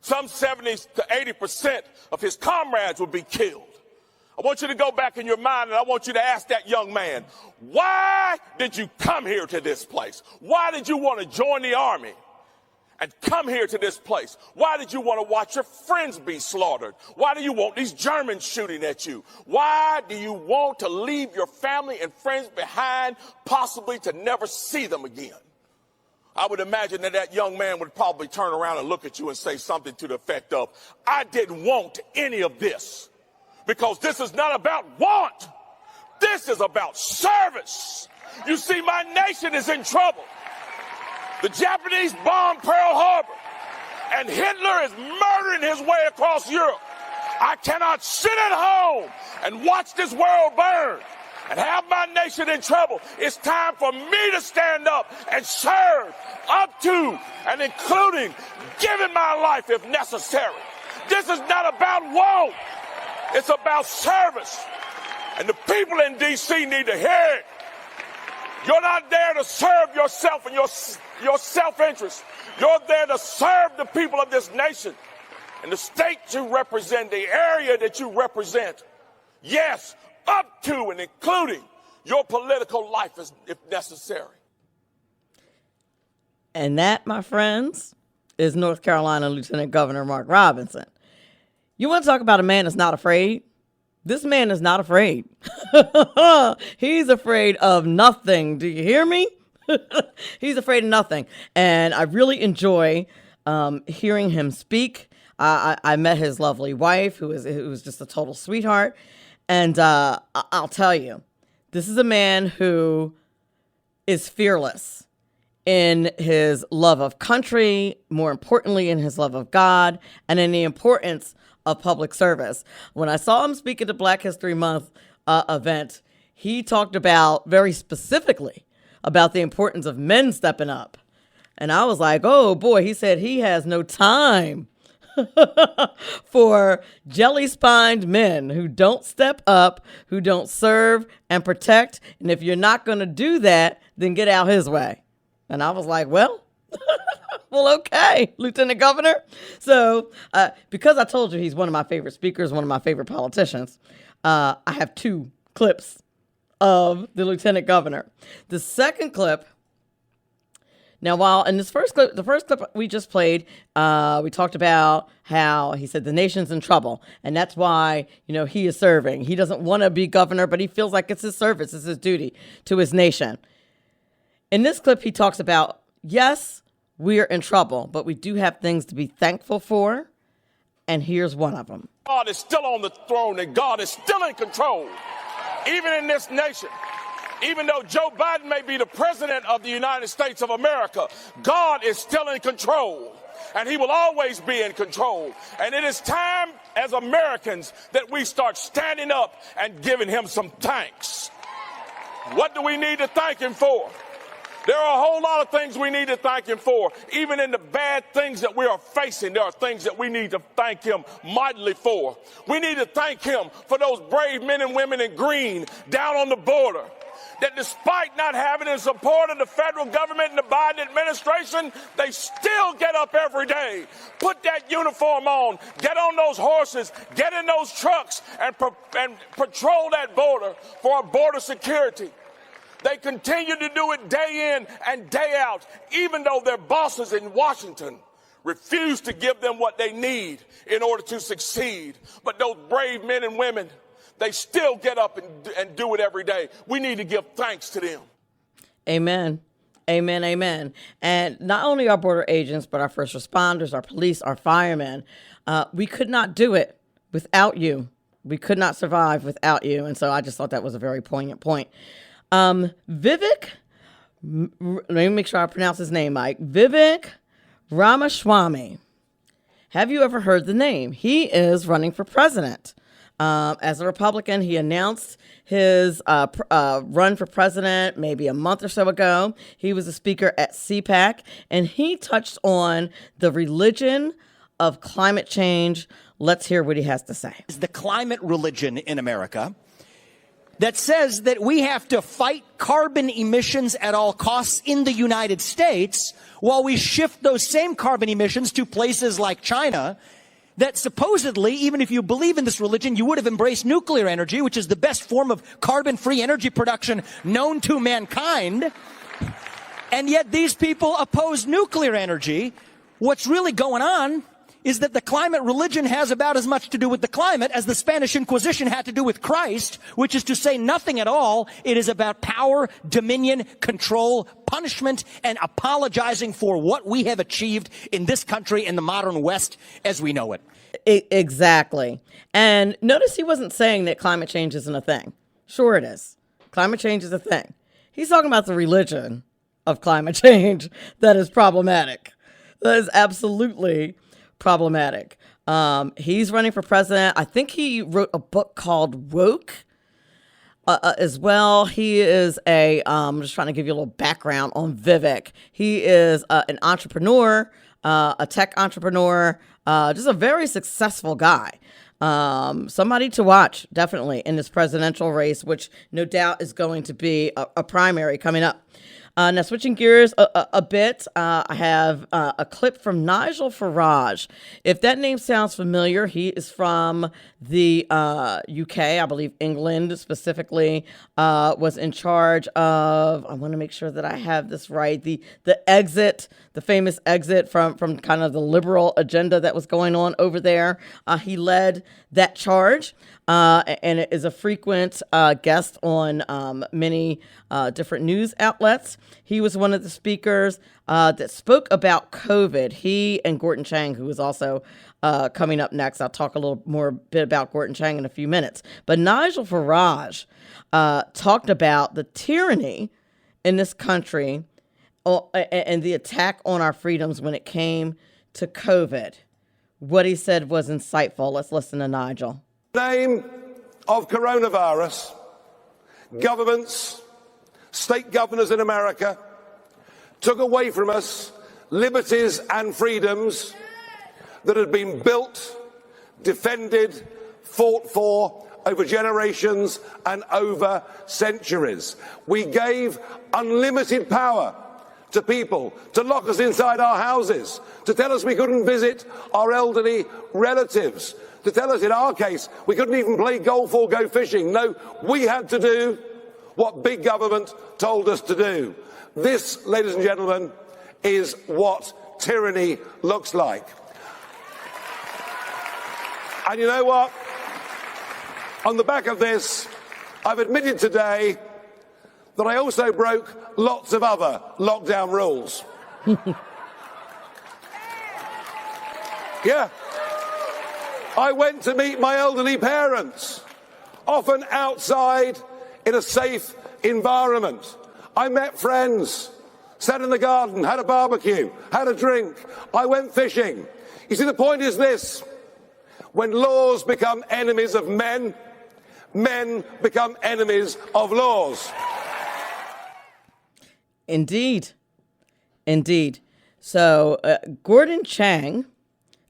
[SPEAKER 9] Some 70 to 80% of his comrades would be killed. I want you to go back in your mind and I want you to ask that young man, why did you come here to this place? Why did you want to join the army and come here to this place? Why did you want to watch your friends be slaughtered? Why do you want these Germans shooting at you? Why do you want to leave your family and friends behind, possibly to never see them again? I would imagine that that young man would probably turn around and look at you and say something to the effect of, I didn't want any of this. Because this is not about want. This is about service. You see, my nation is in trouble. The Japanese bombed Pearl Harbor, and Hitler is murdering his way across Europe. I cannot sit at home and watch this world burn and have my nation in trouble. It's time for me to stand up and serve up to and including giving my life if necessary. This is not about want. It's about service. And the people in D.C. need to hear it. You're not there to serve yourself and your self-interest. You're there to serve the people of this nation and the state you represent, the area that you represent. Yes, up to and including your political life if necessary.
[SPEAKER 3] And that, my friends, is North Carolina Lieutenant Governor Mark Robinson. You want to talk about a man that's not afraid? This man is not afraid. He's afraid of nothing. Do you hear me? He's afraid of nothing. And I really enjoy hearing him speak. I met his lovely wife, who was just a total sweetheart. And I'll tell you, this is a man who is fearless in his love of country, more importantly, in his love of God, and in the importance of public service. When I saw him speak at the Black History Month event, he talked about very specifically about the importance of men stepping up. And I was like, oh boy, he said he has no time for jelly-spined men who don't step up, who don't serve and protect. And if you're not going to do that, then get out his way. And I was like, well, okay, Lieutenant Governor. So because I told you he's one of my favorite speakers, one of my favorite politicians, I have two clips of the Lieutenant Governor. The second clip, now while in this first clip, the first clip we just played, we talked about how he said the nation's in trouble. And that's why, he is serving. He doesn't want to be governor, but he feels like it's his service, it's his duty to his nation. In this clip, he talks about, yes, we are in trouble, but we do have things to be thankful for. And here's one of them.
[SPEAKER 9] God is still on the throne and God is still in control, even in this nation. Even though Joe Biden may be the president of the United States of America, God is still in control and he will always be in control. And it is time as Americans that we start standing up and giving him some thanks. What do we need to thank him for? There are a whole lot of things we need to thank him for. Even in the bad things that we are facing, there are things that we need to thank him mightily for. We need to thank him for those brave men and women in green down on the border, that despite not having the support of the federal government and the Biden administration, they still get up every day, put that uniform on, get on those horses, get in those trucks, and patrol that border for our border security. They continue to do it day in and day out, even though their bosses in Washington refuse to give them what they need in order to succeed. But those brave men and women They still get up and do it every day. We need to give thanks to them.
[SPEAKER 3] Amen. Amen. Amen. And not only our border agents, but our first responders, our police, our firemen, we could not do it without you. We could not survive without you. And so I just thought that was a very poignant point. Vivek, let me make sure I pronounce his name, Mike. Vivek Ramaswamy. Have you ever heard the name? He is running for president. As a Republican, he announced his run for president maybe a month or so ago. He was a speaker at CPAC, and he touched on the religion of climate change. Let's hear what he has to say.
[SPEAKER 10] The climate religion in America that says that we have to fight carbon emissions at all costs in the United States while we shift those same carbon emissions to places like China that supposedly, even if you believe in this religion, you would have embraced nuclear energy, which is the best form of carbon-free energy production known to mankind. And yet these people oppose nuclear energy. What's really going on is that the climate religion has about as much to do with the climate as the Spanish Inquisition had to do with Christ, which is to say nothing at all. It is about power, dominion, control, punishment, and apologizing for what we have achieved in this country in the modern West as we know it.
[SPEAKER 3] Exactly. And notice he wasn't saying that climate change isn't a thing. Sure it is. Climate change is a thing. He's talking about the religion of climate change that is problematic. That is absolutely problematic. He's running for president. I think he wrote a book called Woke as well. He is I'm just trying to give you a little background on Vivek. He is an entrepreneur, a tech entrepreneur, just a very successful guy. Somebody to watch, definitely, in this presidential race, which no doubt is going to be a primary coming up. Now, switching gears a bit, I have a clip from Nigel Farage. If that name sounds familiar, he is from the UK, I believe England specifically, was in charge of, I want to make sure that I have this right, the exit, the famous exit from kind of the liberal agenda that was going on over there. He led that charge. And is a frequent guest on many different news outlets. He was one of the speakers that spoke about COVID. He and Gordon Chang, who is also coming up next. I'll talk a little more bit about Gordon Chang in a few minutes. But Nigel Farage talked about the tyranny in this country and the attack on our freedoms when it came to COVID. What he said was insightful. Let's listen to Nigel.
[SPEAKER 11] Name of coronavirus, governments, state governors in America took away from us liberties and freedoms that had been built, defended, fought for over generations and over centuries. We gave unlimited power to people to lock us inside our houses, to tell us we couldn't visit our elderly relatives, to tell us, in our case, we couldn't even play golf or go fishing. No, we had to do what big government told us to do. This, ladies and gentlemen, is what tyranny looks like. And you know what? On the back of this, I've admitted today that I also broke lots of other lockdown rules. Yeah. I went to meet my elderly parents, often outside in a safe environment. I met friends, sat in the garden, had a barbecue, had a drink. I went fishing. You see, the point is this. When laws become enemies of men, men become enemies of laws.
[SPEAKER 3] Indeed. Indeed. So Gordon Chang,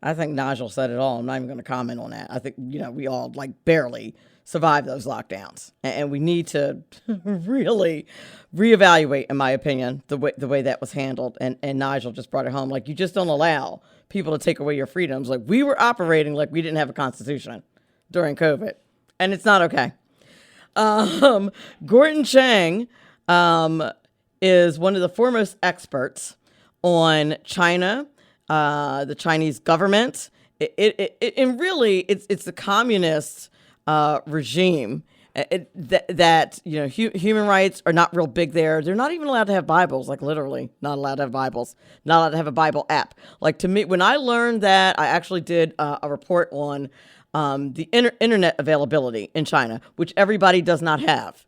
[SPEAKER 3] I think Nigel said it all. I'm not even going to comment on that. I think, we all barely survived those lockdowns. And we need to really reevaluate, in my opinion, the way that was handled. And Nigel just brought it home. You just don't allow people to take away your freedoms. We were operating like we didn't have a constitution during COVID. And it's not okay. Gordon Chang is one of the foremost experts on China, the Chinese government. And really, it's the communist regime. That human rights are not real big there. They're not even allowed to have Bibles, like literally not allowed to have Bibles, not allowed to have a Bible app. Like, to me, when I learned that, I actually did a report on the internet availability in China, which everybody does not have.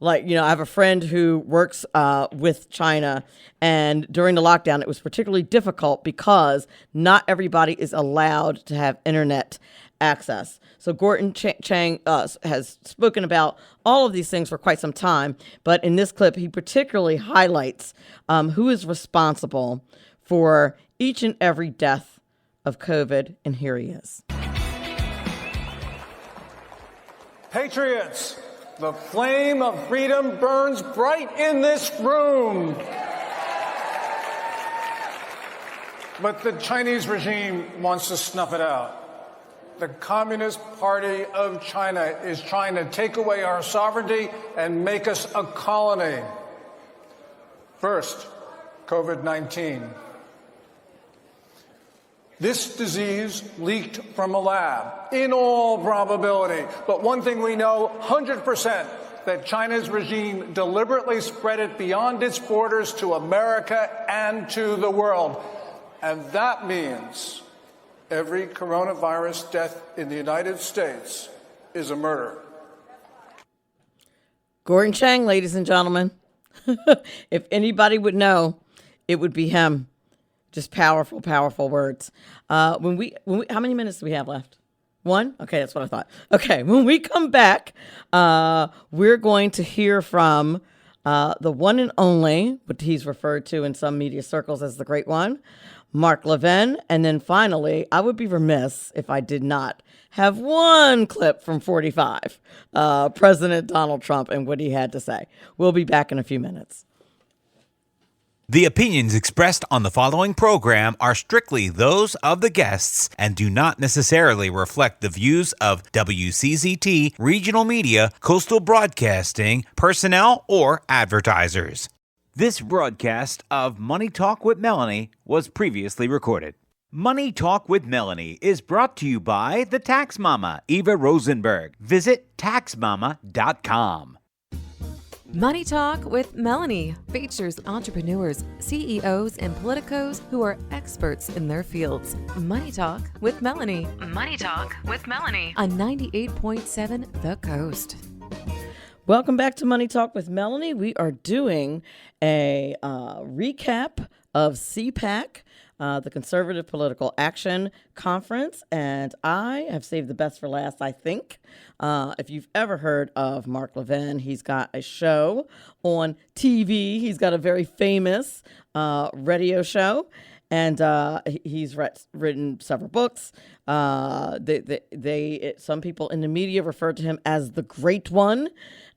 [SPEAKER 3] Like, I have a friend who works with China, and during the lockdown, it was particularly difficult because not everybody is allowed to have internet access. So Gordon Chang has spoken about all of these things for quite some time, but in this clip, he particularly highlights who is responsible for each and every death of COVID, and here he is.
[SPEAKER 12] Patriots, the flame of freedom burns bright in this room. But the Chinese regime wants to snuff it out. The Communist Party of China is trying to take away our sovereignty and make us a colony. First, COVID-19. This disease leaked from a lab, in all probability. But one thing we know 100%, that China's regime deliberately spread it beyond its borders to America and to the world. And that means every coronavirus death in the United States is a murder.
[SPEAKER 3] Gordon Chang, ladies and gentlemen. If anybody would know, it would be him. Just powerful, powerful words. When we, how many minutes do we have left? 1? Okay, that's what I thought. Okay, when we come back, we're going to hear from the one and only, what he's referred to in some media circles as the Great One, Mark Levin. And then finally, I would be remiss if I did not have one clip from 45, President Donald Trump and what he had to say. We'll be back in a few minutes.
[SPEAKER 1] The opinions expressed on the following program are strictly those of the guests and do not necessarily reflect the views of WCZT, regional media, coastal broadcasting, personnel, or advertisers. This broadcast of Money Talk with Melanie was previously recorded. Money Talk with Melanie is brought to you by the Tax Mama, Eva Rosenberg. Visit taxmama.com.
[SPEAKER 2] Money Talk with Melanie features entrepreneurs, CEOs, and politicos who are experts in their fields. Money Talk with Melanie. Money Talk with Melanie on 98.7 The Coast.
[SPEAKER 3] Welcome back to Money Talk with Melanie. We are doing a recap of CPAC, the Conservative Political Action Conference, and I have saved the best for last, I think. If you've ever heard of Mark Levin, he's got a show on TV. He's got a very famous radio show, and he's written several books. Some people in the media refer to him as the Great One,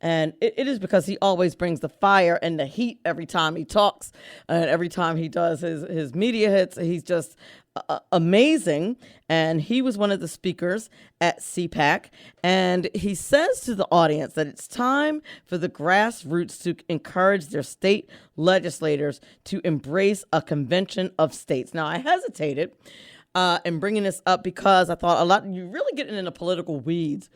[SPEAKER 3] and it is because he always brings the fire and the heat every time he talks, and every time he does his media hits. He's just amazing, and he was one of the speakers at CPAC, and he says to the audience that it's time for the grassroots to encourage their state legislators to embrace a convention of states. Now, I hesitated in bringing this up because I thought you're really getting into political weeds,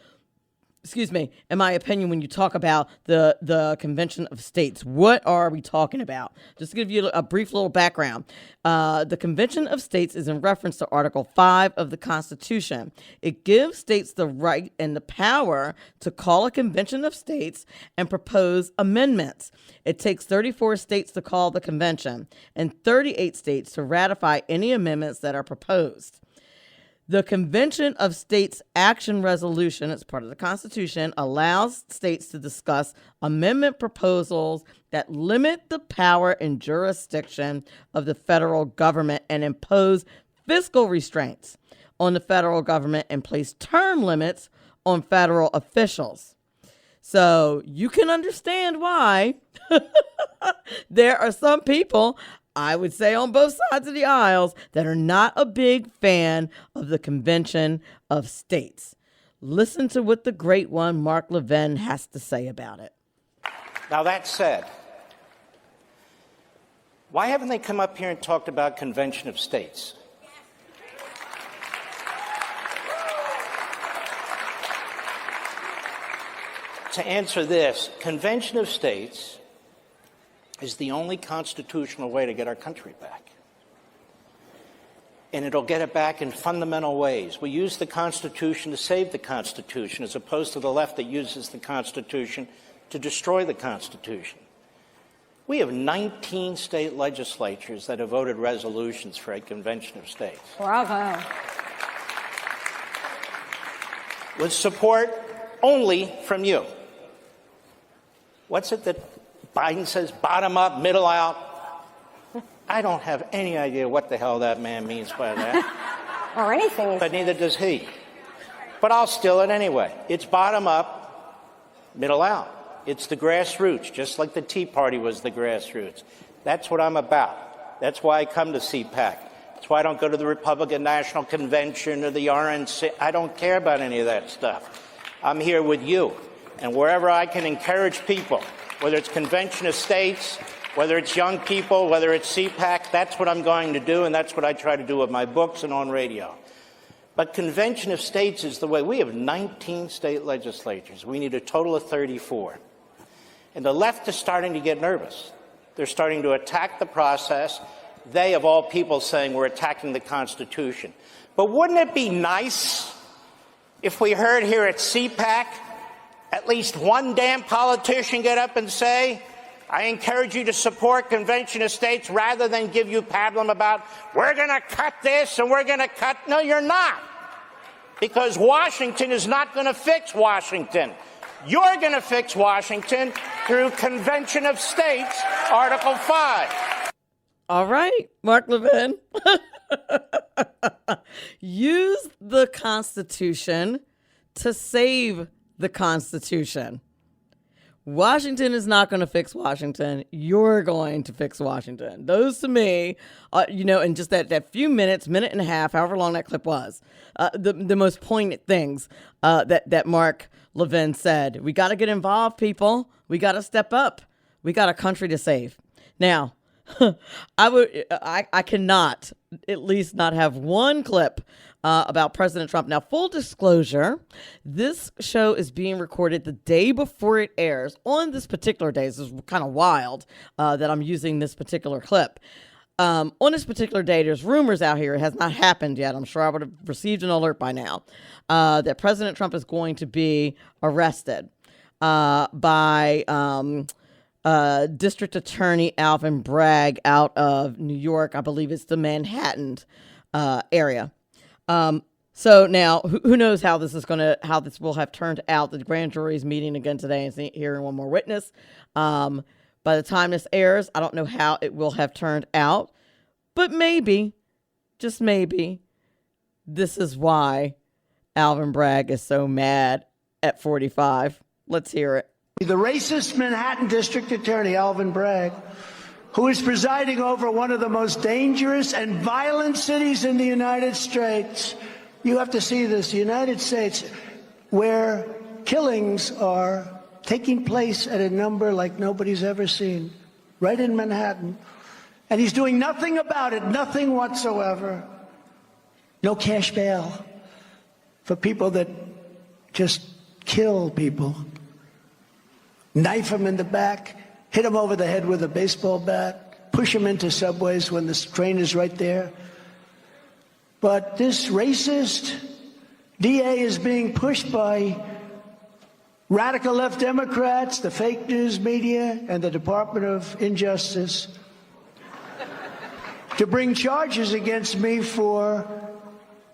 [SPEAKER 3] in my opinion, when you talk about the Convention of States. What are we talking about? Just to give you a brief little background. The Convention of States is in reference to Article 5 of the Constitution. It gives states the right and the power to call a convention of states and propose amendments. It takes 34 states to call the convention and 38 states to ratify any amendments that are proposed. The Convention of States Action Resolution, it's part of the Constitution, allows states to discuss amendment proposals that limit the power and jurisdiction of the federal government and impose fiscal restraints on the federal government and place term limits on federal officials. So you can understand why there are some people, I would say on both sides of the aisles, that are not a big fan of the Convention of States. Listen to what the Great One, Mark Levin, has to say about it.
[SPEAKER 10] Now, that said, why haven't they come up here and talked about Convention of States?
[SPEAKER 13] to answer this, Convention of States is the only constitutional way to get our country back. And it'll get it back in fundamental ways. We use the Constitution to save the Constitution, as opposed to the left that uses the Constitution to destroy the Constitution. We have 19 state legislatures that have voted resolutions for a Convention of States.
[SPEAKER 14] Bravo.
[SPEAKER 13] With support only from you. What's it that Biden says, bottom up, middle out? I don't have any idea what the hell that man means by that.
[SPEAKER 14] Or anything.
[SPEAKER 13] But neither does he. But I'll steal it anyway. It's bottom up, middle out. It's the grassroots, just like the Tea Party was the grassroots. That's what I'm about. That's why I come to CPAC. That's why I don't go to the Republican National Convention or the RNC. I don't care about any of that stuff. I'm here with you. And wherever I can encourage people, whether it's Convention of States, whether it's young people, whether it's CPAC, that's what I'm going to do, and that's what I try to do with my books and on radio. But Convention of States is the way. We have 19 state legislatures. We need a total of 34. And the left is starting to get nervous. They're starting to attack the process. They, of all people, saying we're attacking the Constitution. But wouldn't it be nice if we heard here at CPAC at least one damn politician get up and say, I encourage you to support Convention of States, rather than give you pablum about, we're going to cut this and we're going to cut. No, you're not. Because Washington is not going to fix Washington. You're going to fix Washington through Convention of States, Article 5.
[SPEAKER 3] All right, Mark Levin. Use the Constitution to save the Constitution. Washington is not going to fix Washington. You're going to fix Washington. Those, to me, in just that few minutes, minute and a half, however long that clip was, the most poignant things that Mark Levin said. We got to get involved, people. We got to step up. We got a country to save. Now, I cannot at least not have one clip about President Trump. Now, full disclosure, this show is being recorded the day before it airs. On this particular day, this is kind of wild that I'm using this particular clip. On this particular day, there's rumors out here. It has not happened yet. I'm sure I would have received an alert by now that President Trump is going to be arrested by District Attorney Alvin Bragg out of New York. I believe it's the Manhattan area. So now, who knows how this will have turned out. The grand jury is meeting again today and hearing one more witness. By the time this airs, I don't know how it will have turned out, but maybe, just maybe, this is why Alvin Bragg is so mad at 45. Let's hear it.
[SPEAKER 15] The racist Manhattan District Attorney, Alvin Bragg, who is presiding over one of the most dangerous and violent cities in the United States. You have to see this, the United States, where killings are taking place at a number like nobody's ever seen, right in Manhattan. And he's doing nothing about it, nothing whatsoever. No cash bail for people that just kill people. Knife them in the back, hit them over the head with a baseball bat, push them into subways when the train is right there. But this racist DA is being pushed by radical left Democrats, the fake news media, and the Department of Injustice to bring charges against me for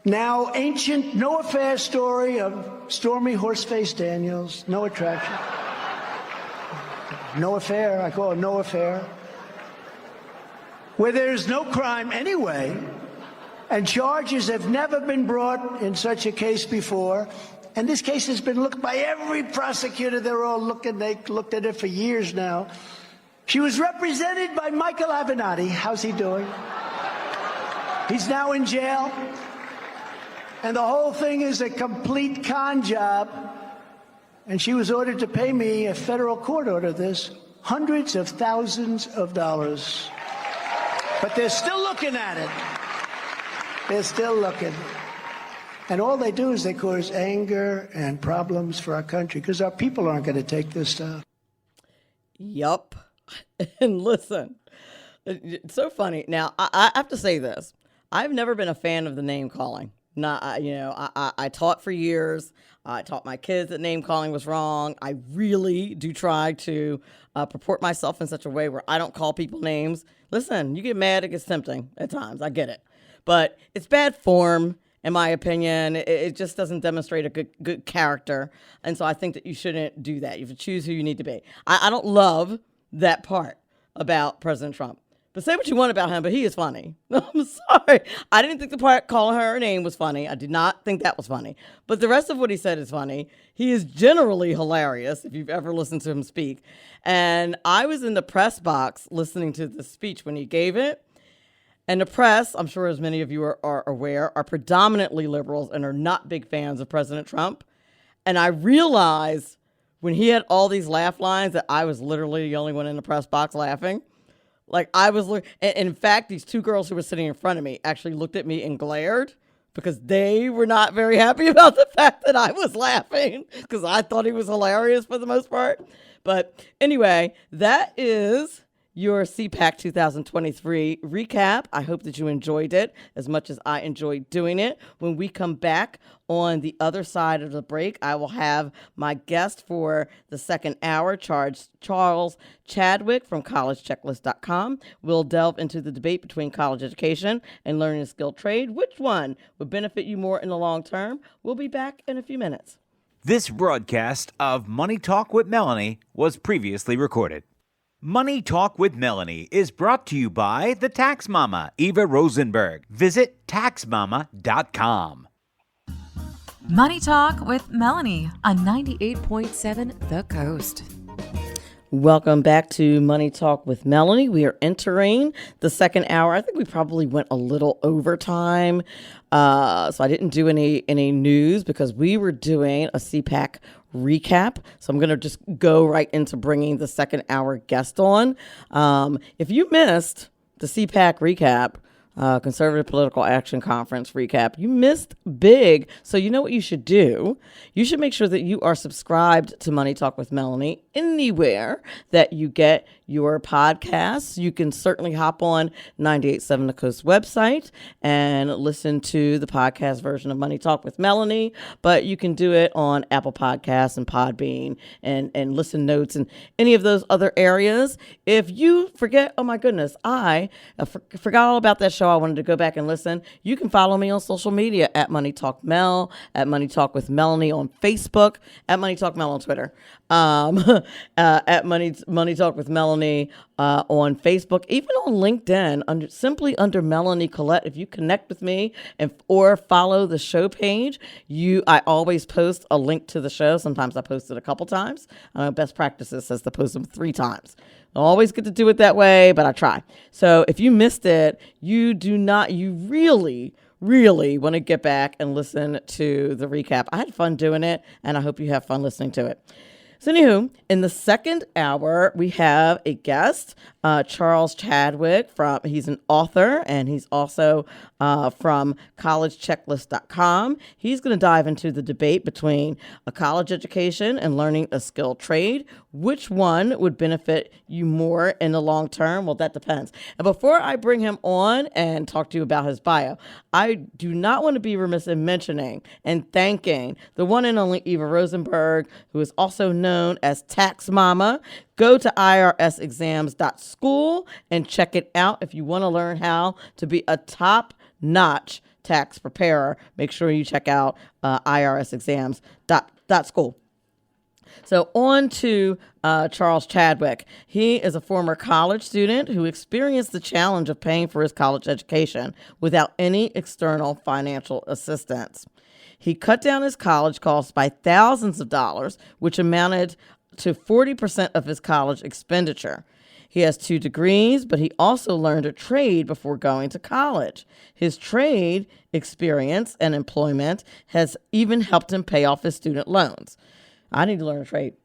[SPEAKER 15] now ancient no affair story of Stormy Horseface Daniels. No attraction. No affair, I call it no affair, where there's no crime anyway, and charges have never been brought in such a case before. And this case has been looked by every prosecutor. They're all looking. They looked at it for years now. She was represented by Michael Avenatti. How's he doing? He's now in jail. And the whole thing is a complete con job. And she was ordered to pay me, a federal court ordered this, hundreds of thousands of dollars. But they're still looking at it. They're still looking. And all they do is they cause anger and problems for our country because our people aren't going to take this stuff.
[SPEAKER 3] Yup. And listen, it's so funny. Now, I have to say this. I've never been a fan of the name calling. I taught for years. I taught my kids that name calling was wrong. I really do try to purport myself in such a way where I don't call people names. Listen, you get mad, it gets tempting at times. I get it. But it's bad form, in my opinion. It just doesn't demonstrate a good character. And so I think that you shouldn't do that. You have to choose who you need to be. I don't love that part about President Trump. But say what you want about him, but he is funny. I'm sorry. I didn't think the part calling her name was funny. I did not think that was funny. But the rest of what he said is funny. He is generally hilarious, if you've ever listened to him speak. And I was in the press box listening to the speech when he gave it. And the press, I'm sure as many of you are aware, are predominantly liberals and are not big fans of President Trump. And I realized when he had all these laugh lines that I was literally the only one in the press box laughing. Like in fact, these two girls who were sitting in front of me actually looked at me and glared because they were not very happy about the fact that I was laughing because I thought he was hilarious for the most part. But anyway, that is your CPAC 2023 recap. I hope that you enjoyed it as much as I enjoyed doing it. When we come back on the other side of the break, I will have my guest for the second hour, Charles Chadwick from collegechecklist.com. We'll delve into the debate between college education and learning a skilled trade. Which one would benefit you more in the long term? We'll be back in a few minutes.
[SPEAKER 1] This broadcast of Money Talk with Melanie was previously recorded. Money Talk with Melanie is brought to you by the Tax Mama, Eva Rosenberg. Visit taxmama.com.
[SPEAKER 2] Money Talk with Melanie on 98.7 The Coast.
[SPEAKER 3] Welcome back to Money Talk with Melanie. We are entering the second hour. I think we probably went a little over time. So I didn't do any news because we were doing a CPAC recap. So I'm going to just go right into bringing the second hour guest on. If you missed the CPAC recap, Conservative Political Action Conference recap, you missed big. So you know what you should do? You should make sure that you are subscribed to Money Talk with Melanie anywhere that you get your podcasts. You can certainly hop on 98.7 The Coast website and listen to the podcast version of Money Talk with Melanie, but you can do it on Apple Podcasts and Podbean and Listen Notes and any of those other areas. If you forget, oh my goodness, I forgot all about that show, I wanted to go back and listen, you can follow me on social media at Money Talk Mel, at Money Talk with Melanie on Facebook, at Money Talk Mel on Twitter, at Money Talk with Melanie on Facebook, even on LinkedIn, simply under Melanie Collette. If you connect with me or follow the show page, I always post a link to the show. Sometimes I post it a couple times. Best practices says to post them 3 times. I always get to do it that way, but I try. So if you missed it, you really want to get back and listen to the recap. I had fun doing it, and I hope you have fun listening to it. So anywho, in the second hour, we have a guest, Charles Chadwick. He's an author, and he's also from collegechecklist.com. He's going to dive into the debate between a college education and learning a skilled trade. Which one would benefit you more in the long term? Well, that depends. And before I bring him on and talk to you about his bio, I do not want to be remiss in mentioning and thanking the one and only Eva Rosenberg, who is also known as Tax Mama. Go to irsexams.school and check it out if you want to learn how to be a top-notch tax preparer. Make sure you check out irsexams.school. So on to Charles Chadwick. He is a former college student who experienced the challenge of paying for his college education without any external financial assistance. He cut down his college costs by thousands of dollars, which amounted to 40% of his college expenditure. He has 2 degrees, but he also learned a trade before going to college. His trade experience and employment has even helped him pay off his student loans. I need to learn a trade.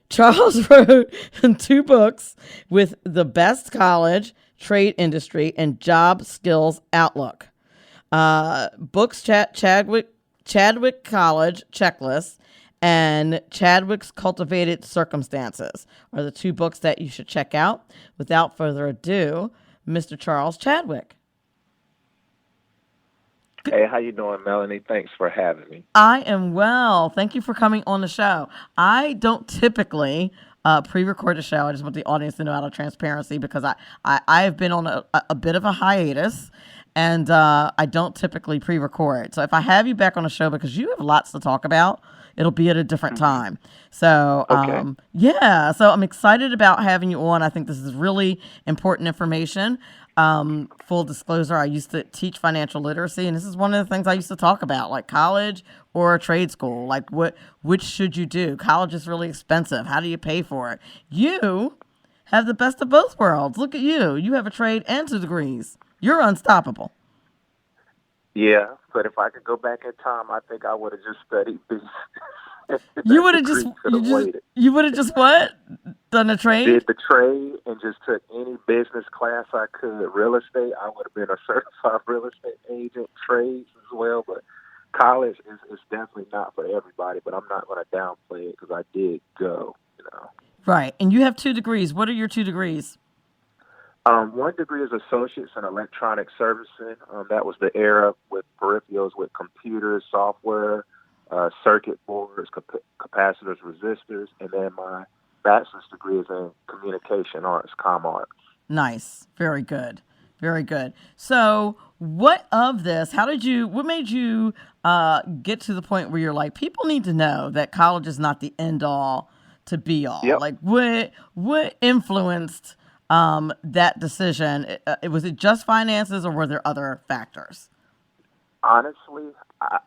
[SPEAKER 3] Charles wrote 2 books with the best college, trade industry, and job skills outlook. Books Chadwick Chadwick College Checklist and Chadwick's Cultivated Circumstances are the two books that you should check out. Without further ado, Mr. Charles Chadwick.
[SPEAKER 14] Hey, how you doing, Melanie? Thanks for having me.
[SPEAKER 3] I am well. Thank you for coming on the show. I don't typically pre-record a show. I just want the audience to know out of transparency because I have been on a bit of a hiatus, and I don't typically pre-record. So if I have you back on the show because you have lots to talk about, it'll be at a different time. So, yeah. So I'm excited about having you on. I think this is really important information. Full disclosure, I used to teach financial literacy, and this is one of the things I used to talk about, like college or a trade school. Like, which should you do? College is really expensive. How do you pay for it? You have the best of both worlds. Look at you. You have a trade and 2 degrees. You're unstoppable.
[SPEAKER 14] Yeah, but if I could go back in time, I think I would have just studied business.
[SPEAKER 3] You would have you would have just what? Done a trade?
[SPEAKER 14] Did the trade and just took any business class I could. Real estate, I would have been a certified real estate agent, trades as well. But college is definitely not for everybody. But I'm not going to downplay it because I did go.
[SPEAKER 3] Right, and you have 2 degrees. What are your 2 degrees?
[SPEAKER 14] 1 degree is associates in electronic servicing. That was the era with peripherals, with computers, software, circuit boards, capacitors, resistors, and then my bachelor's degree is in communication arts, comm arts.
[SPEAKER 3] Nice. Very good. Very good. So what made you get to the point where you're like, people need to know that college is not the end all to be all?
[SPEAKER 14] Yep.
[SPEAKER 3] Like what influenced that decision? Was it just finances or were there other factors?
[SPEAKER 14] Honestly,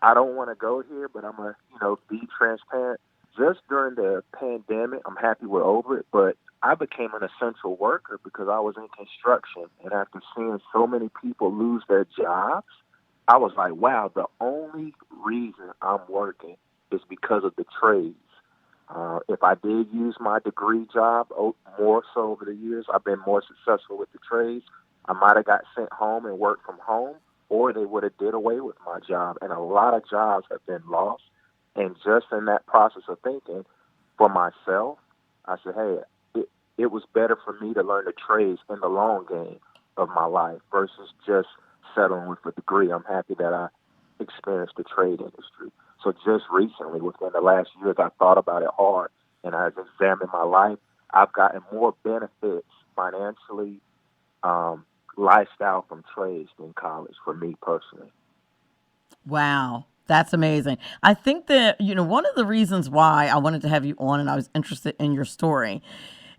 [SPEAKER 14] I don't want to go here, but I'm going to be transparent. Just during the pandemic, I'm happy we're over it, but I became an essential worker because I was in construction. And after seeing so many people lose their jobs, I was like, wow, the only reason I'm working is because of the trades. If I did use my degree job more so over the years, I've been more successful with the trades. I might have got sent home and worked from home, or they would have did away with my job. And a lot of jobs have been lost. And just in that process of thinking for myself, I said, hey, it was better for me to learn the trades in the long game of my life versus just settling with a degree. I'm happy that I experienced the trade industry. So just recently, within the last years, I thought about it hard, and I've examined my life. I've gotten more benefits financially, lifestyle from trades than college for me personally.
[SPEAKER 3] Wow. That's amazing. I think that, one of the reasons why I wanted to have you on and I was interested in your story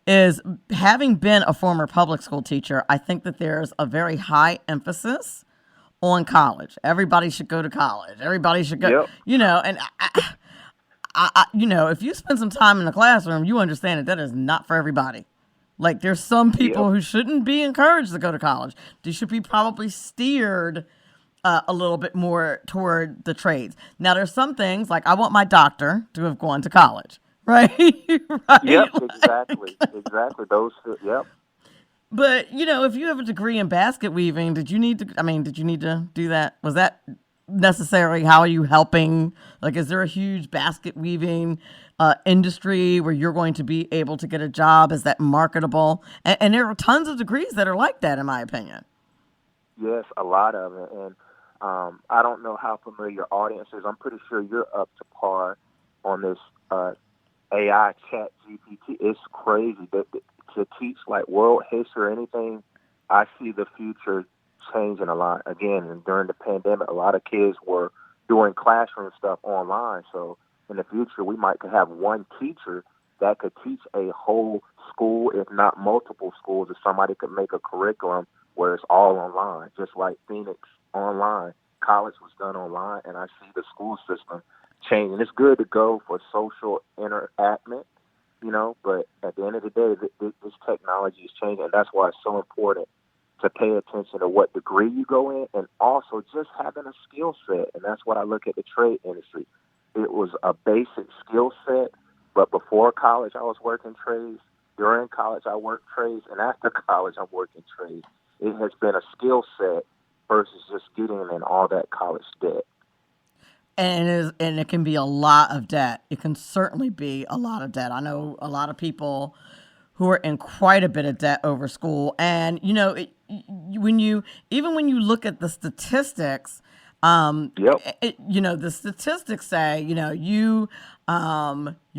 [SPEAKER 3] is having been a former public school teacher, I think that there's a very high emphasis on college. Everybody should go to college. Everybody should go, and if you spend some time in the classroom, you understand that is not for everybody. Like there's some people who shouldn't be encouraged to go to college. They should be probably steered a little bit more toward the trades. Now, there's some things like I want my doctor to have gone to college, right? Right?
[SPEAKER 14] Yep, exactly. Those, yep.
[SPEAKER 3] But if you have a degree in basket weaving, did you need to do that? Was that necessarily how are you helping? Like, is there a huge basket weaving industry where you're going to be able to get a job? Is that marketable? And there are tons of degrees that are like that, in my opinion.
[SPEAKER 14] Yes, a lot of it. And I don't know how familiar your audience is. I'm pretty sure you're up to par on this AI chat GPT. It's crazy. To teach like world history or anything, I see the future changing a lot. Again, and during the pandemic, a lot of kids were doing classroom stuff online. So in the future, we might could have one teacher that could teach a whole school, if not multiple schools, if somebody could make a curriculum where it's all online, just like Phoenix online. College was done online, and I see the school system changing. It's good to go for social interaction, but at the end of the day, this technology is changing, and that's why it's so important to pay attention to what degree you go in and also just having a skill set. And that's what I look at the trade industry. It was a basic skill set, but before college, I was working trades. During college, I worked trades, and after college, I'm working trades. It has been a skill set versus just getting in all that college debt.
[SPEAKER 3] and it can be a lot of debt. It can certainly be a lot of debt. I know a lot of people who are in quite a bit of debt over school. And, when you look at the statistics, the statistics say, you're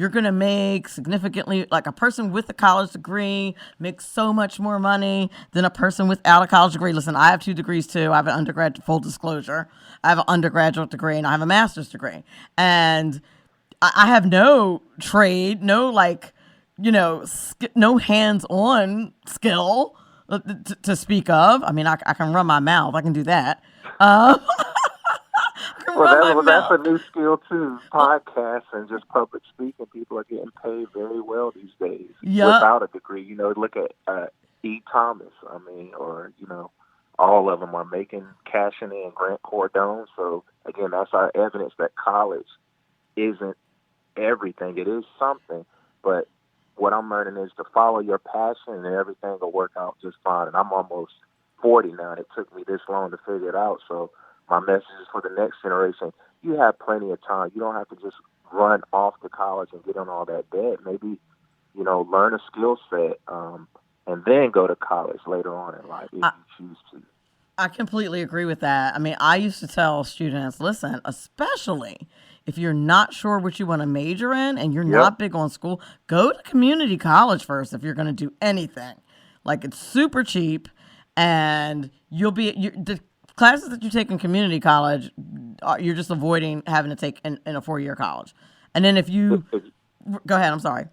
[SPEAKER 3] going to make significantly, like a person with a college degree makes so much more money than a person without a college degree. Listen, I have 2 degrees too. I have an undergraduate, full disclosure. I have an undergraduate degree and I have a master's degree. And I have no trade, no no hands-on skill to speak of. I mean, I can run my mouth. I can do that.
[SPEAKER 14] That's a new skill too. Podcasts and just public speaking. People are getting paid very well these days without a degree. Look at E. Thomas. All of them are cashing in Grant Cardone. So again, that's our evidence that college isn't everything. It is something, but what I'm learning is to follow your passion and everything will work out just fine. And I'm almost 40 now, and it took me this long to figure it out. So my message is for the next generation. You have plenty of time. You don't have to just run off to college and get on all that debt. Maybe, learn a skill set and then go to college later on in life if you choose to.
[SPEAKER 3] I completely agree with that. I mean, I used to tell students, listen, especially if you're not sure what you want to major in and you're not big on school, go to community college first if you're going to do anything. Like, it's super cheap, and the classes that you take in community college, you're just avoiding having to take in a 4-year college. And then if you go ahead, I'm sorry.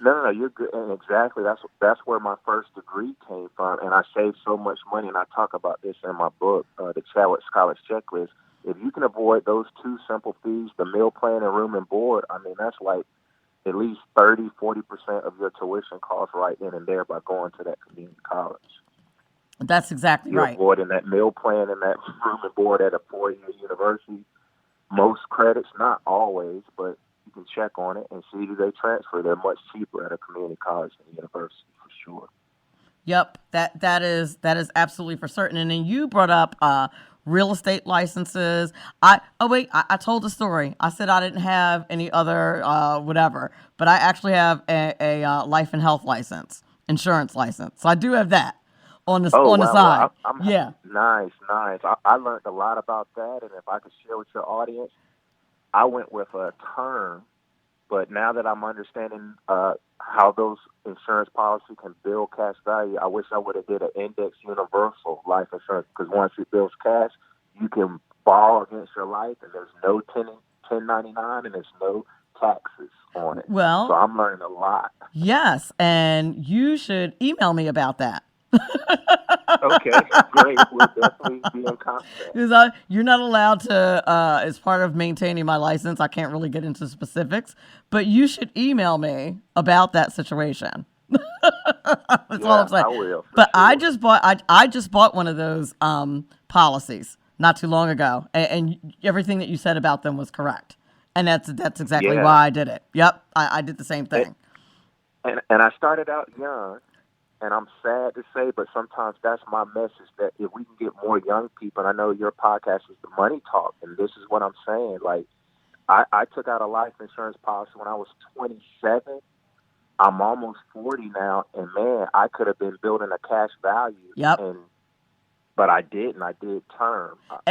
[SPEAKER 14] No, you're good. And exactly, that's where my first degree came from, and I saved so much money. And I talk about this in my book, the Chadwick College Checklist. If you can avoid those 2 simple fees, the meal plan and room and board, that's like at least 30-40% of your tuition costs right then and there by going to that community college.
[SPEAKER 3] That's exactly
[SPEAKER 14] You're
[SPEAKER 3] right.
[SPEAKER 14] avoiding that meal plan and that room and board at a 4-year university. Most credits, not always, but you can check on it and see do they transfer. They're much cheaper at a community college than a university for sure.
[SPEAKER 3] Yep, that is absolutely for certain. And then you brought up real estate licenses. I told the story. I said I didn't have any other whatever, but I actually have a life and health license, insurance license. So I do have that on the side.
[SPEAKER 14] Nice. I learned a lot about that, and if I could share with your audience, I went with a term, but now that I'm understanding how those insurance policies can build cash value, I wish I would have did an index universal life insurance, because once it builds cash, you can borrow against your life, and there's no 1099, and there's no taxes on it.
[SPEAKER 3] Well,
[SPEAKER 14] so I'm learning a lot.
[SPEAKER 3] Yes, and you should email me about that.
[SPEAKER 14] Okay, great. We'll definitely be in contact.
[SPEAKER 3] Because you're not allowed to, as part of maintaining my license, I can't really get into specifics, but you should email me about that situation. That's all I'm saying.
[SPEAKER 14] I will.
[SPEAKER 3] But sure. I just bought one of those policies not too long ago, and everything that you said about them was correct, and that's exactly why I did it. Yep, I did the same thing.
[SPEAKER 14] And I started out young. And I'm sad to say, but sometimes that's my message, that if we can get more young people, and I know your podcast is the Money Talk, and this is what I'm saying. Like, I took out a life insurance policy when I was 27. I'm almost 40 now, and man, I could have been building a cash value.
[SPEAKER 3] Yep.
[SPEAKER 14] But I didn't. I did term.
[SPEAKER 3] But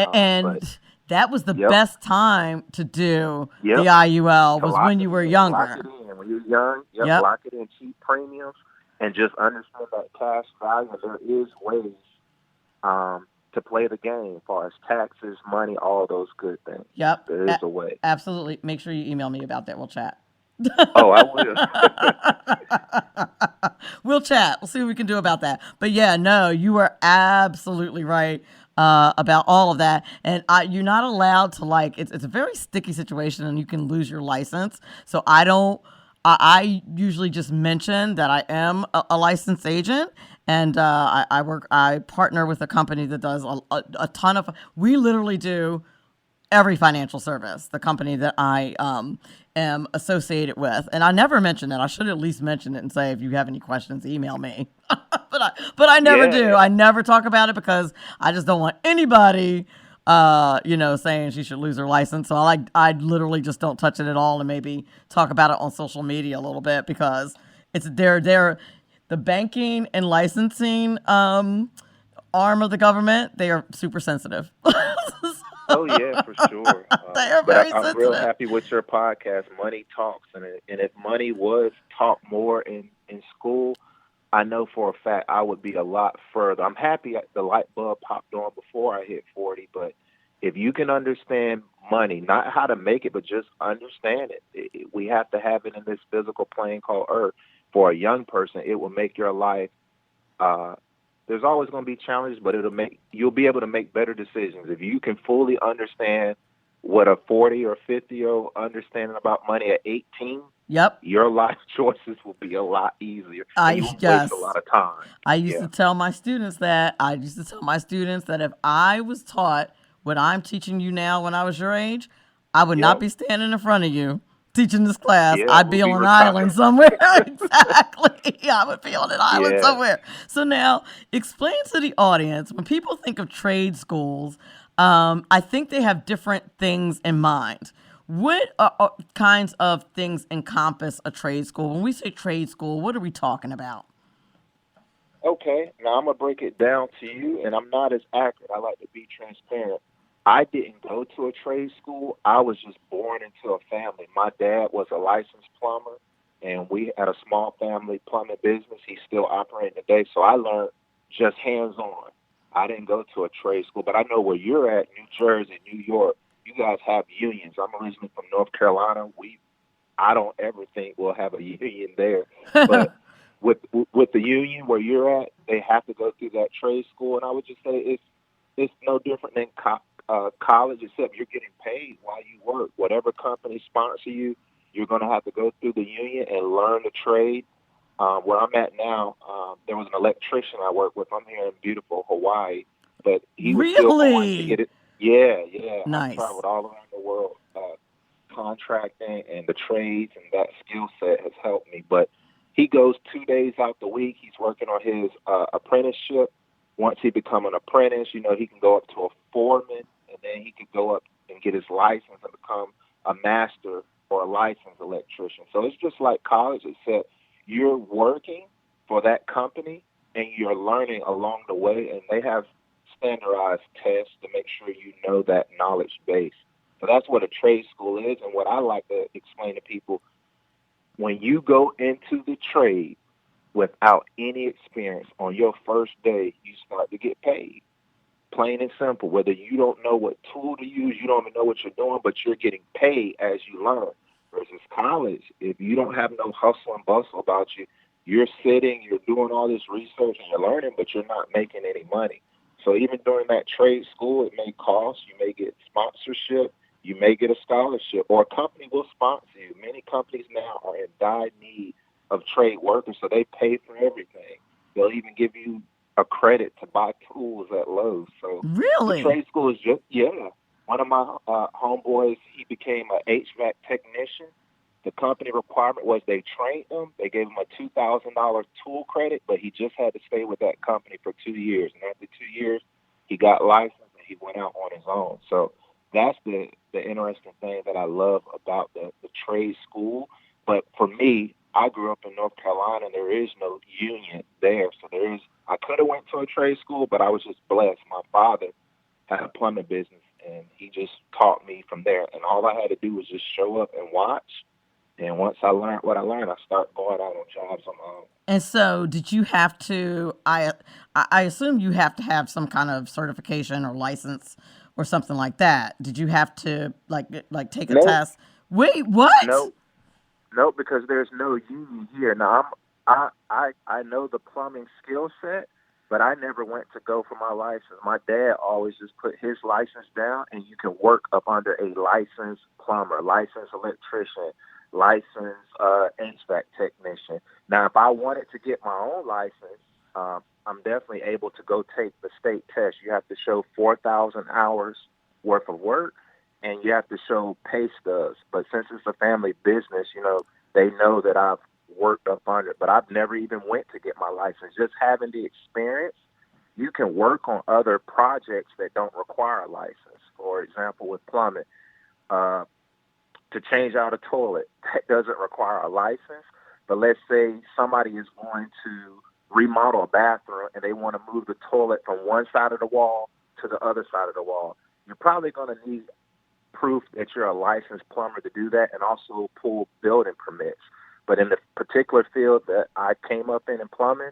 [SPEAKER 3] that was the best time to do the IUL, was when you were younger.
[SPEAKER 14] Lock it in. When you're young, lock it in, cheap premiums. And just understand that cash value, there is ways to play the game as far as taxes, money, all those good things.
[SPEAKER 3] Yep.
[SPEAKER 14] There is a way.
[SPEAKER 3] Absolutely. Make sure you email me about that. We'll chat.
[SPEAKER 14] Oh, I will.
[SPEAKER 3] We'll chat. We'll see what we can do about that. But yeah, no, you are absolutely right about all of that. And you're not allowed to, it's a very sticky situation, and you can lose your license. So I usually just mention that I am a licensed agent, and I partner with a company that does a ton of. We literally do every financial service. The company that I am associated with, and I never mention it. I should at least mention it and say, if you have any questions, email me. but I never do. I never talk about it because I just don't want anybody saying she should lose her license. So I literally just don't touch it at all, and maybe talk about it on social media a little bit, because it's the banking and licensing arm of the government. They are super sensitive.
[SPEAKER 14] Oh yeah, for sure.
[SPEAKER 3] They are
[SPEAKER 14] But
[SPEAKER 3] very
[SPEAKER 14] I'm real
[SPEAKER 3] sensitive.
[SPEAKER 14] happy with your podcast, Money Talks, and if money was taught more in school, I know for a fact I would be a lot further. I'm happy the light bulb popped on before I hit 40, but if you can understand money, not how to make it, but just understand it, we have to have it in this physical plane called Earth. For a young person, it will make your life. There's always going to be challenges, but you'll be able to make better decisions if you can fully understand what a 40 or 50-year-old understanding about money at 18.
[SPEAKER 3] Yep.
[SPEAKER 14] Your life choices will be a lot easier. And you won't waste a lot of time.
[SPEAKER 3] I used to tell my students that. If I was taught what I'm teaching you now when I was your age, I would not be standing in front of you teaching this class.
[SPEAKER 14] Yeah,
[SPEAKER 3] I'd be on an island somewhere. Exactly. I would be on an island somewhere. So now, explain to the audience, when people think of trade schools, I think they have different things in mind. What kinds of things encompass a trade school? When we say trade school, what are we talking about?
[SPEAKER 14] Okay, now I'm going to break it down to you, and I'm not as accurate. I like to be transparent. I didn't go to a trade school. I was just born into a family. My dad was a licensed plumber, and we had a small family plumbing business. He's still operating today, so I learned just hands-on. I didn't go to a trade school, but I know where you're at, New Jersey, New York, you guys have unions. I'm originally from North Carolina. I don't ever think we'll have a union there, but with the union where you're at, they have to go through that trade school, and I would just say it's no different than college, except you're getting paid while you work. Whatever company sponsor you, you're going to have to go through the union and learn the trade. Where I'm at now, there was an electrician I work with. I'm here in beautiful Hawaii, but he was still going to get it. Yeah.
[SPEAKER 3] Nice.
[SPEAKER 14] I've traveled all around the world contracting, and the trades and that skill set has helped me. But he goes 2 days out the week. He's working on his apprenticeship. Once he become an apprentice, he can go up to a foreman, and then he could go up and get his license and become a master or a licensed electrician. So it's just like college, except you're working for that company and you're learning along the way, and they have standardized tests to make sure you know that knowledge base. So that's what a trade school is, and what I like to explain to people, when you go into the trade without any experience, on your first day, you start to get paid. Plain and simple. Whether you don't know what tool to use, you don't even know what you're doing, but you're getting paid as you learn. Versus college, if you don't have no hustle and bustle about you, you're sitting, you're doing all this research and you're learning, but you're not making any money. So even during that trade school, it may cost. You may get sponsorship. You may get a scholarship, or a company will sponsor you. Many companies now are in dire need of trade workers, so they pay for everything. They'll even give you a credit to buy tools at Lowe's. So
[SPEAKER 3] really,
[SPEAKER 14] the trade school is just, one of my homeboys, he became an HVAC technician. The company requirement was they trained him. They gave him a $2,000 tool credit, but he just had to stay with that company for 2 years. And after 2 years, he got licensed and he went out on his own. So that's the interesting thing that I love about the trade school. But for me, I grew up in North Carolina, and there is no union there. So I could have went to a trade school, but I was just blessed. My father had a plumbing business, and he just taught me from there. And all I had to do was just show up and watch. And once I learned what I learned, I started going out on jobs on my own.
[SPEAKER 3] And so, did you have to? I assume you have to have some kind of certification or license or something like that. Did you have to like take a test? Wait, what?
[SPEAKER 14] No, because there's no union here. Now I know the plumbing skill set, but I never went to go for my license. My dad always just put his license down, and you can work up under a licensed plumber, licensed electrician, licensed HVAC technician. Now, if I wanted to get my own license, I'm definitely able to go take the state test. You have to show 4,000 hours worth of work, and you have to show pay stubs. But since it's a family business, they know that I've worked up under it. But I've never even went to get my license. Just having the experience you can work on other projects that don't require a license. For example, with plumbing, to change out a toilet, that doesn't require a license. But let's say somebody is going to remodel a bathroom and they want to move the toilet from one side of the wall to the other side of the wall. You're probably going to need proof that you're a licensed plumber to do that, and also pull building permits. But in the particular field that I came up in plumbing,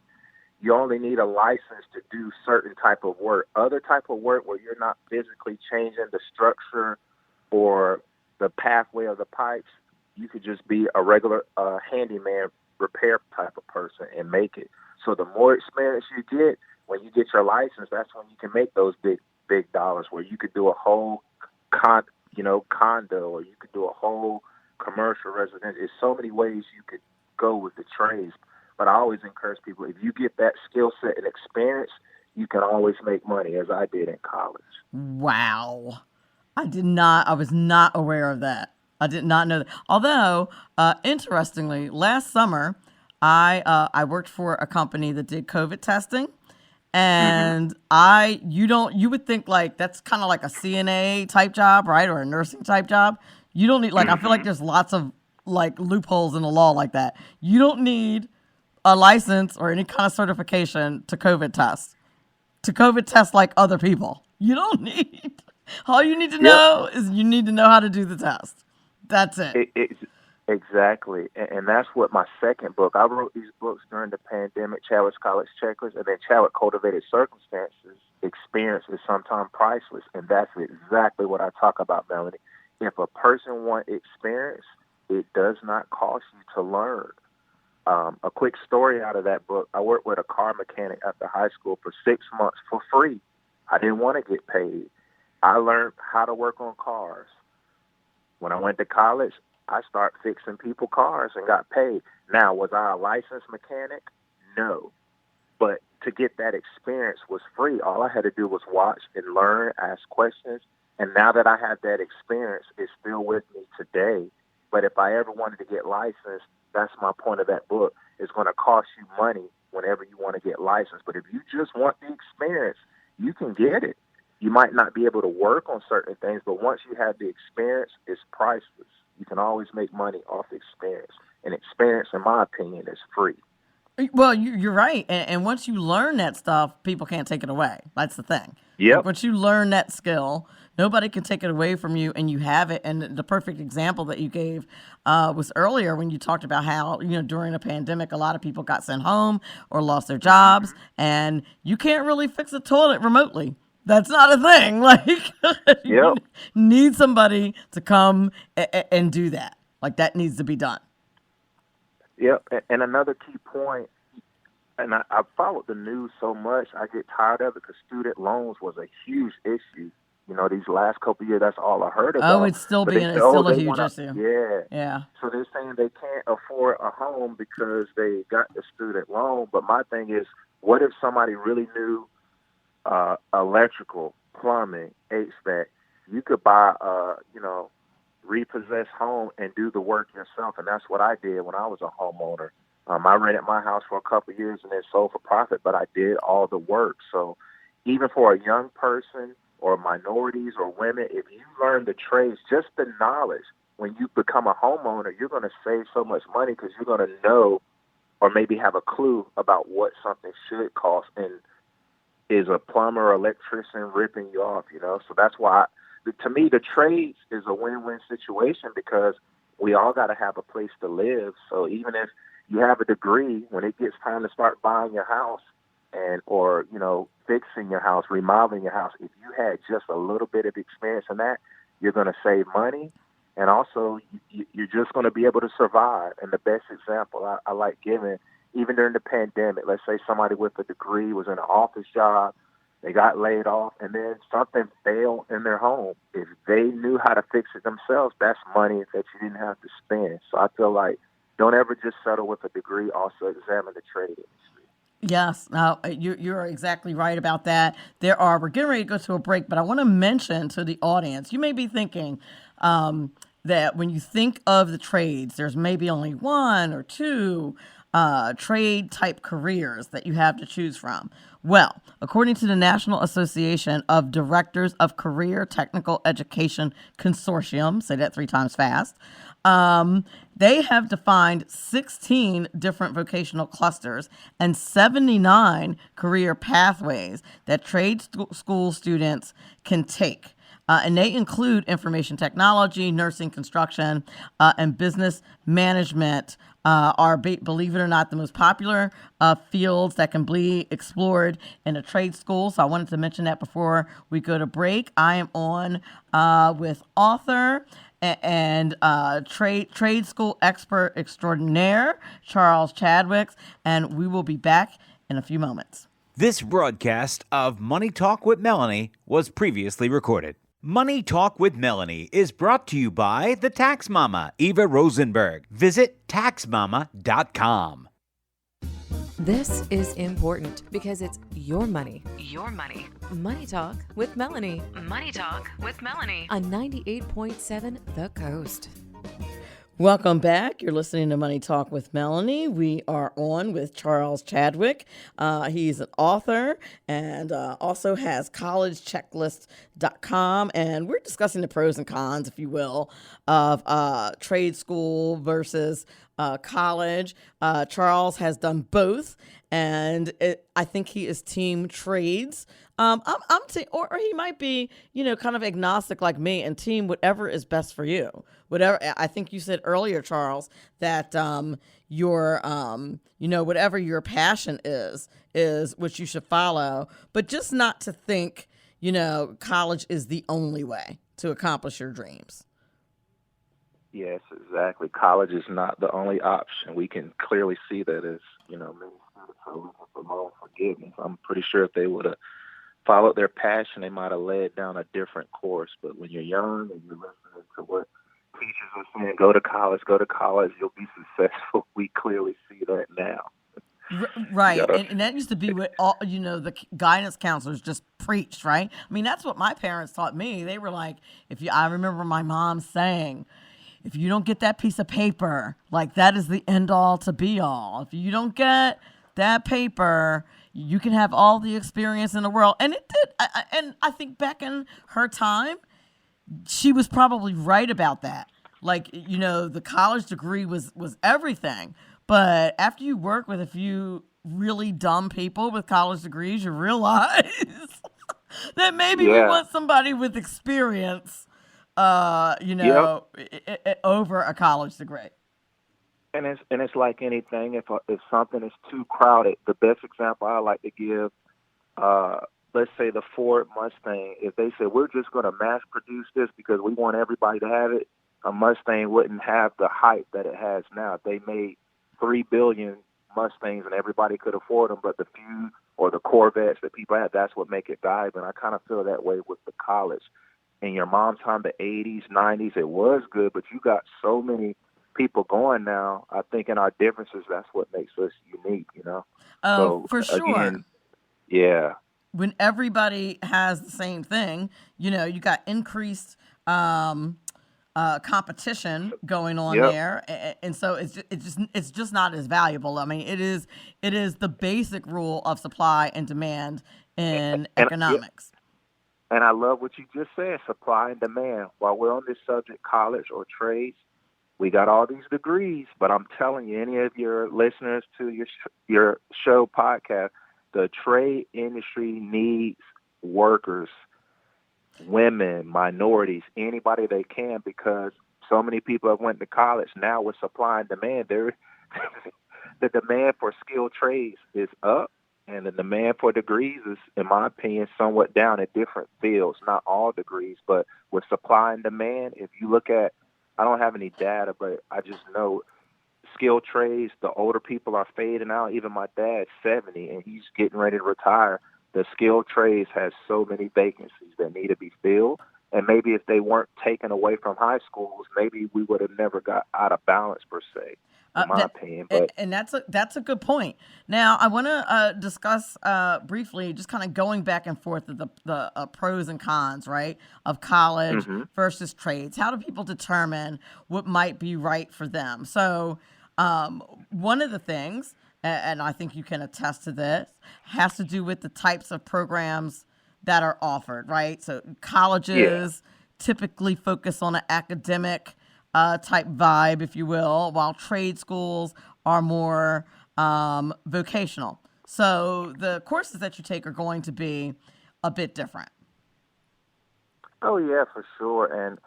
[SPEAKER 14] you only need a license to do certain type of work. Other type of work where you're not physically changing the structure or the pathway of the pipes, you could just be a regular handyman repair type of person and make it. So the more experience you get, when you get your license, that's when you can make those big dollars, where you could do a whole condo, or you could do a whole commercial residence. There's so many ways you could go with the trades. But I always encourage people, if you get that skill set and experience, you can always make money, as I did in college.
[SPEAKER 3] Wow. I was not aware of that. I did not know that. Although, interestingly, last summer, I worked for a company that did COVID testing. And you would think like that's kind of like a CNA type job, right? Or a nursing type job. You don't need, I feel like there's lots of like loopholes in the law like that. You don't need a license or any kind of certification to COVID test like other people. You don't need, all you need to know is you need to know how to do the test. That's it.
[SPEAKER 14] Exactly. And that's what my second book, I wrote these books during the pandemic, Chadwick's College Checklist, and then Chadwick Cultivated Circumstances. Experience is sometimes priceless. And that's exactly what I talk about, Melanie. If a person wants experience, it does not cost you to learn. A quick story out of that book, I worked with a car mechanic after high school for 6 months for free. I didn't want to get paid. I learned how to work on cars. When I went to college, I started fixing people's cars and got paid. Now, was I a licensed mechanic? No. But to get that experience was free. All I had to do was watch and learn, ask questions. And now that I have that experience, it's still with me today. But if I ever wanted to get licensed, that's my point of that book. It's going to cost you money whenever you want to get licensed. But if you just want the experience, you can get it. You might not be able to work on certain things, but once you have the experience, it's priceless. You can always make money off experience. And experience, in my opinion, is free.
[SPEAKER 3] Well, you're right. And once you learn that stuff, people can't take it away. That's the thing.
[SPEAKER 14] Yep.
[SPEAKER 3] Like once you learn that skill, nobody can take it away from you, and you have it. And the perfect example that you gave was earlier when you talked about how, during a pandemic, a lot of people got sent home or lost their jobs, and you can't really fix a toilet remotely. That's not a thing. Like, you need somebody to come and do that. Like, that needs to be done.
[SPEAKER 14] Yep. And another key point, and I followed the news so much, I get tired of it because student loans was a huge issue. These last couple of years, that's all I heard about.
[SPEAKER 3] Oh, it's still a huge issue.
[SPEAKER 14] Yeah. So they're saying they can't afford a home because they got the student loan. But my thing is, what if somebody really knew electrical, plumbing, HVAC? You could buy repossessed home and do the work yourself. And that's what I did when I was a homeowner. I rented my house for a couple of years and then sold for profit, but I did all the work. So even for a young person or minorities or women, if you learn the trades, just the knowledge, when you become a homeowner, you're going to save so much money because you're going to know or maybe have a clue about what something should cost. And is a plumber or electrician ripping you off, So that's why, to me, the trades is a win-win situation because we all got to have a place to live. So even if you have a degree, when it gets time to start buying your house or fixing your house, remodeling your house, if you had just a little bit of experience in that, you're going to save money. And also, you're just going to be able to survive. And the best example I like giving, even during the pandemic, let's say somebody with a degree was in an office job, they got laid off, and then something failed in their home. If they knew how to fix it themselves, that's money that you didn't have to spend. So I feel like don't ever just settle with a degree. Also examine the trade industry.
[SPEAKER 3] Yes, you're exactly right about that. We're getting ready to go to a break, but I want to mention to the audience, you may be thinking that when you think of the trades, there's maybe only one or two trade type careers that you have to choose from? Well, according to the National Association of Directors of Career Technical Education Consortium, say that 3 times fast, they have defined 16 different vocational clusters and 79 career pathways that trade school students can take. And they include information technology, nursing, construction, and business management are, believe it or not, the most popular fields that can be explored in a trade school. So I wanted to mention that before we go to break. I am on with author and trade school expert extraordinaire, Charles Chadwick, and we will be back in a few moments.
[SPEAKER 1] This broadcast of Money Talk with Melanie was previously recorded. Money Talk with Melanie is brought to you by the Tax Mama, Eva Rosenberg. Visit taxmama.com.
[SPEAKER 2] This is important because it's your money. Your money. Money Talk with Melanie. Money Talk with Melanie on 98.7 The Coast.
[SPEAKER 3] Welcome back. You're listening to Money Talk with Melanie. We are on with Charles Chadwick. He's an author and also has collegechecklist.com. And we're discussing the pros and cons, if you will, of trade school versus college. Charles has done both, and I think he is team trades. Or he might be, kind of agnostic like me and team whatever is best for you. Whatever, I think you said earlier, Charles, that your, whatever your passion is what you should follow, but just not to think, college is the only way to accomplish your dreams.
[SPEAKER 14] Yes, exactly. College is not the only option. We can clearly see that as, many students are looking for loan forgiveness. I'm pretty sure if they would have followed their passion, they might have led down a different course. But when you're young and you're listening to what teachers are saying, go to college, you'll be successful. We clearly see that now.
[SPEAKER 3] Right. And that used to be what all, the guidance counselors just preached, right? I mean, that's what my parents taught me. They were like, I remember my mom saying, if you don't get that piece of paper, like that is the end all to be all. If you don't get that paper, you can have all the experience in the world. And it did. And I think back in her time, she was probably right about that. Like, the college degree was everything. But after you work with a few really dumb people with college degrees, you realize that maybe we want somebody with experience, over a college degree.
[SPEAKER 14] And it's like anything. If something is too crowded, the best example I like to give, let's say the Ford Mustang. If they said we're just going to mass produce this because we want everybody to have it, a Mustang wouldn't have the hype that it has now. If they made 3 billion Mustangs and everybody could afford them, but the few or the Corvettes that people have, that's what make it valuable. And I kind of feel that way with the college. In your mom's time, the 80s, 90s, it was good, but you got so many people going now. I think in our differences, that's what makes us unique,
[SPEAKER 3] Oh,
[SPEAKER 14] so,
[SPEAKER 3] for sure.
[SPEAKER 14] Again, yeah.
[SPEAKER 3] When everybody has the same thing, you got increased competition going on there, and so it's just not as valuable. I mean, it is the basic rule of supply and demand in economics.
[SPEAKER 14] And I love what you just said, supply and demand. While we're on this subject, college or trades, we got all these degrees, but I'm telling you, any of your listeners to your show podcast, the trade industry needs workers, women, minorities, anybody they can, because so many people have went to college. Now with supply and demand, the demand for skilled trades is up, and the demand for degrees is, in my opinion, somewhat down in different fields. Not all degrees, but with supply and demand, if you look at, I don't have any data, but I just know skilled trades, the older people are fading out. Even my dad's 70, and he's getting ready to retire. The skilled trades has so many vacancies that need to be filled. And maybe if they weren't taken away from high schools, maybe we would have never got out of balance, per se, in my opinion. But
[SPEAKER 3] and that's a good point. Now, I want to discuss briefly, just kind of going back and forth of the pros and cons, right, of college versus trades. How do people determine what might be right for them? So One of the things, and I think you can attest to this, has to do with the types of programs that are offered, right? So colleges typically focus on an academic type vibe, if you will, while trade schools are more vocational. So the courses that you take are going to be a bit different.
[SPEAKER 14] Oh, yeah, for sure. And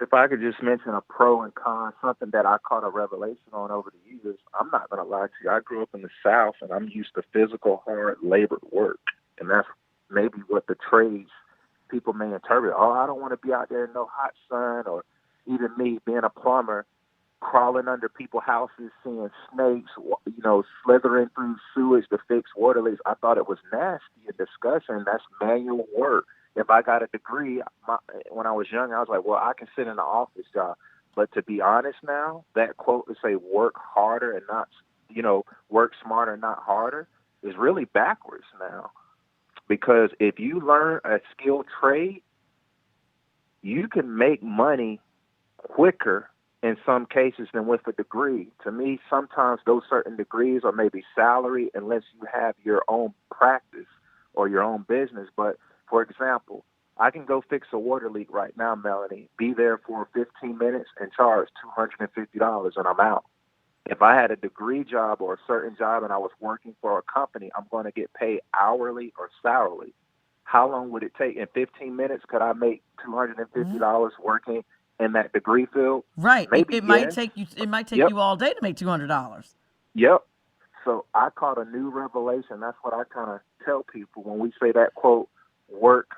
[SPEAKER 14] if I could just mention a pro and con, something that I caught a revelation on over the years, I'm not going to lie to you. I grew up in the South, and I'm used to physical, hard, labored work. And that's maybe what the trades people may interpret. Oh, I don't want to be out there in no hot sun, or even me being a plumber, crawling under people's houses, seeing snakes, slithering through sewage to fix water leaks. I thought it was nasty and disgusting. That's manual work. If I got a degree, when I was young, I was like, well, I can sit in an office job. But to be honest now, that quote to say work harder and not, work smarter and not harder is really backwards now. Because if you learn a skilled trade, you can make money quicker in some cases than with a degree. To me, sometimes those certain degrees are maybe salary unless you have your own practice or your own business. But for example, I can go fix a water leak right now, Melanie, be there for 15 minutes and charge $250 and I'm out. If I had a degree job or a certain job and I was working for a company, I'm going to get paid hourly or salary. How long would it take? In 15 minutes, could I make $250 working in that degree field?
[SPEAKER 3] Right.
[SPEAKER 14] Maybe
[SPEAKER 3] it might take you. It might take you all day to make $200.
[SPEAKER 14] Yep. So I caught a new revelation. That's what I kind of tell people when we say that quote, work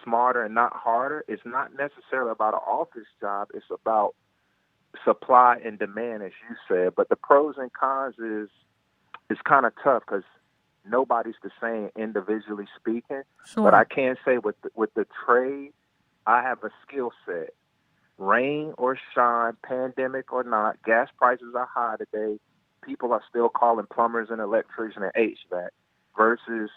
[SPEAKER 14] smarter and not harder. It's not necessarily about an office job. It's about supply and demand, as you said. But the pros and cons is kind of tough because nobody's the same individually speaking.
[SPEAKER 3] Sure.
[SPEAKER 14] But I can say with the trade, I have a skill set. Rain or shine, pandemic or not, gas prices are high today. People are still calling plumbers and electricians and HVAC versus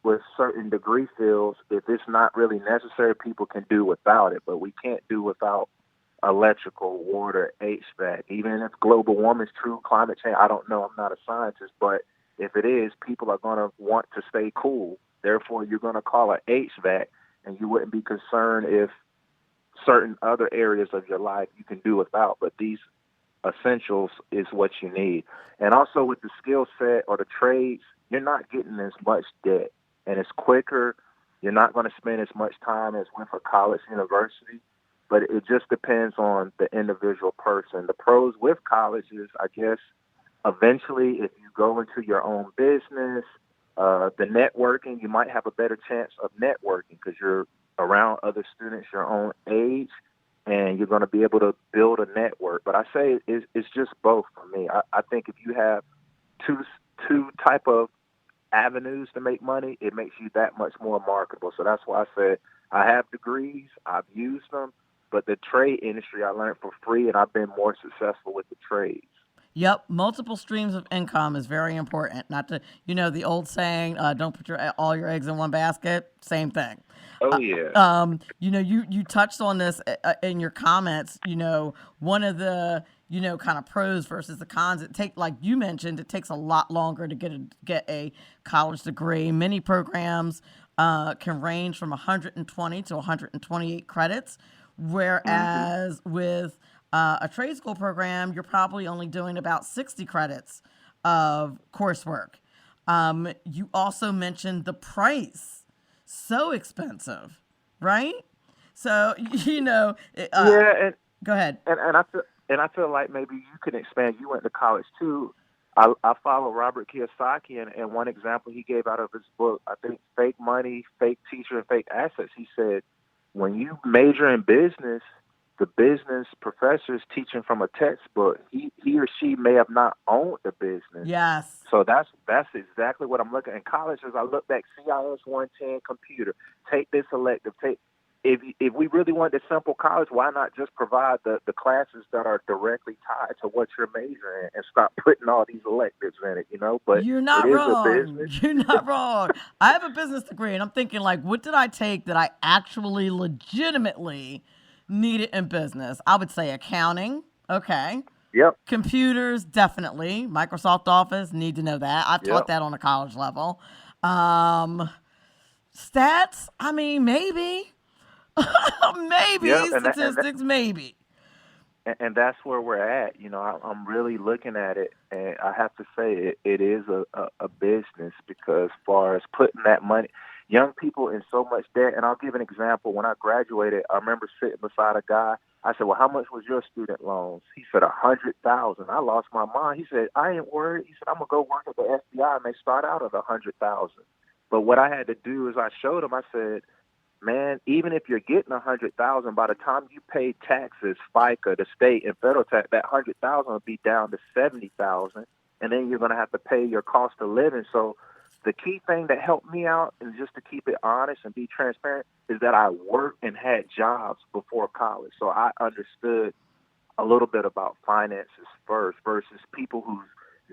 [SPEAKER 14] with certain degree fields, if it's not really necessary, people can do without it. But we can't do without electrical, water, HVAC. Even if global warming is true, climate change, I don't know. I'm not a scientist. But if it is, people are going to want to stay cool. Therefore, you're going to call it HVAC, and you wouldn't be concerned if certain other areas of your life you can do without. But these essentials is what you need. And also with the skill set or the trades, you're not getting as much debt. And it's quicker. You're not going to spend as much time as with a college university. But it just depends on the individual person. The pros with college is, I guess, eventually if you go into your own business, the networking, you might have a better chance of networking because you're around other students your own age, and you're going to be able to build a network. But I say it's just both for me. I think if you have two type of avenues to make money, it makes you that much more marketable. So that's why I said I have degrees, I've used them, but the trade industry I learned for free, and I've been more successful with the trades.
[SPEAKER 3] Yep, multiple streams of income is very important. Not to, the old saying, don't put all your eggs in one basket. Same thing.
[SPEAKER 14] Oh, yeah.
[SPEAKER 3] You touched on this in your comments. One of the, kind of pros versus the cons. Like you mentioned, it takes a lot longer to get a college degree. Many programs can range from 120 to 128 credits, whereas with a trade school program, you're probably only doing about 60 credits of coursework. You also mentioned the price. So expensive, right? So,
[SPEAKER 14] yeah, and
[SPEAKER 3] go ahead.
[SPEAKER 14] And I feel like maybe you can expand. You went to college too. I follow Robert Kiyosaki, and one example he gave out of his book, I think, Fake Money, Fake Teacher, and Fake Assets. He said, when you major in business, the business professor's teaching from a textbook. He or she may have not owned the business.
[SPEAKER 3] Yes.
[SPEAKER 14] So that's exactly what I'm looking at. In college, as I look back, CIS 110 computer, take this elective, if we really want the simple college, why not just provide the classes that are directly tied to what you're majoring in and stop putting all these electives in it, But
[SPEAKER 3] you're not wrong.
[SPEAKER 14] Is a business.
[SPEAKER 3] You're not wrong. I have a business degree, and I'm thinking, what did I take that I actually legitimately needed in business? I would say accounting. Okay.
[SPEAKER 11] Yep.
[SPEAKER 3] Computers, definitely. Microsoft Office, need to know that. I've taught
[SPEAKER 11] Yep.
[SPEAKER 3] that on a college level. Stats, I mean, maybe. Maybe.
[SPEAKER 11] Yep.
[SPEAKER 3] Statistics, maybe.
[SPEAKER 14] And that's where we're at. You know, I'm really looking at it, and I have to say it is a business, because far as putting that money, young people in so much debt. And I'll give an example. When I graduated, I remember sitting beside a guy. I said, "Well, how much was your student loans?" He said, 100,000. I lost my mind. He said, "I ain't worried." He said, "I'm gonna go work at the FBI, and they start out at 100,000." But what I had to do is I showed him. I said, man, even if you're getting 100,000, by the time you pay taxes, FICA, the state and federal tax, that 100,000 will be down to 70,000, and then you're going to have to pay your cost of living. So the key thing that helped me out, and just to keep it honest and be transparent, is that I worked and had jobs before college. So I understood a little bit about finances first, versus people who've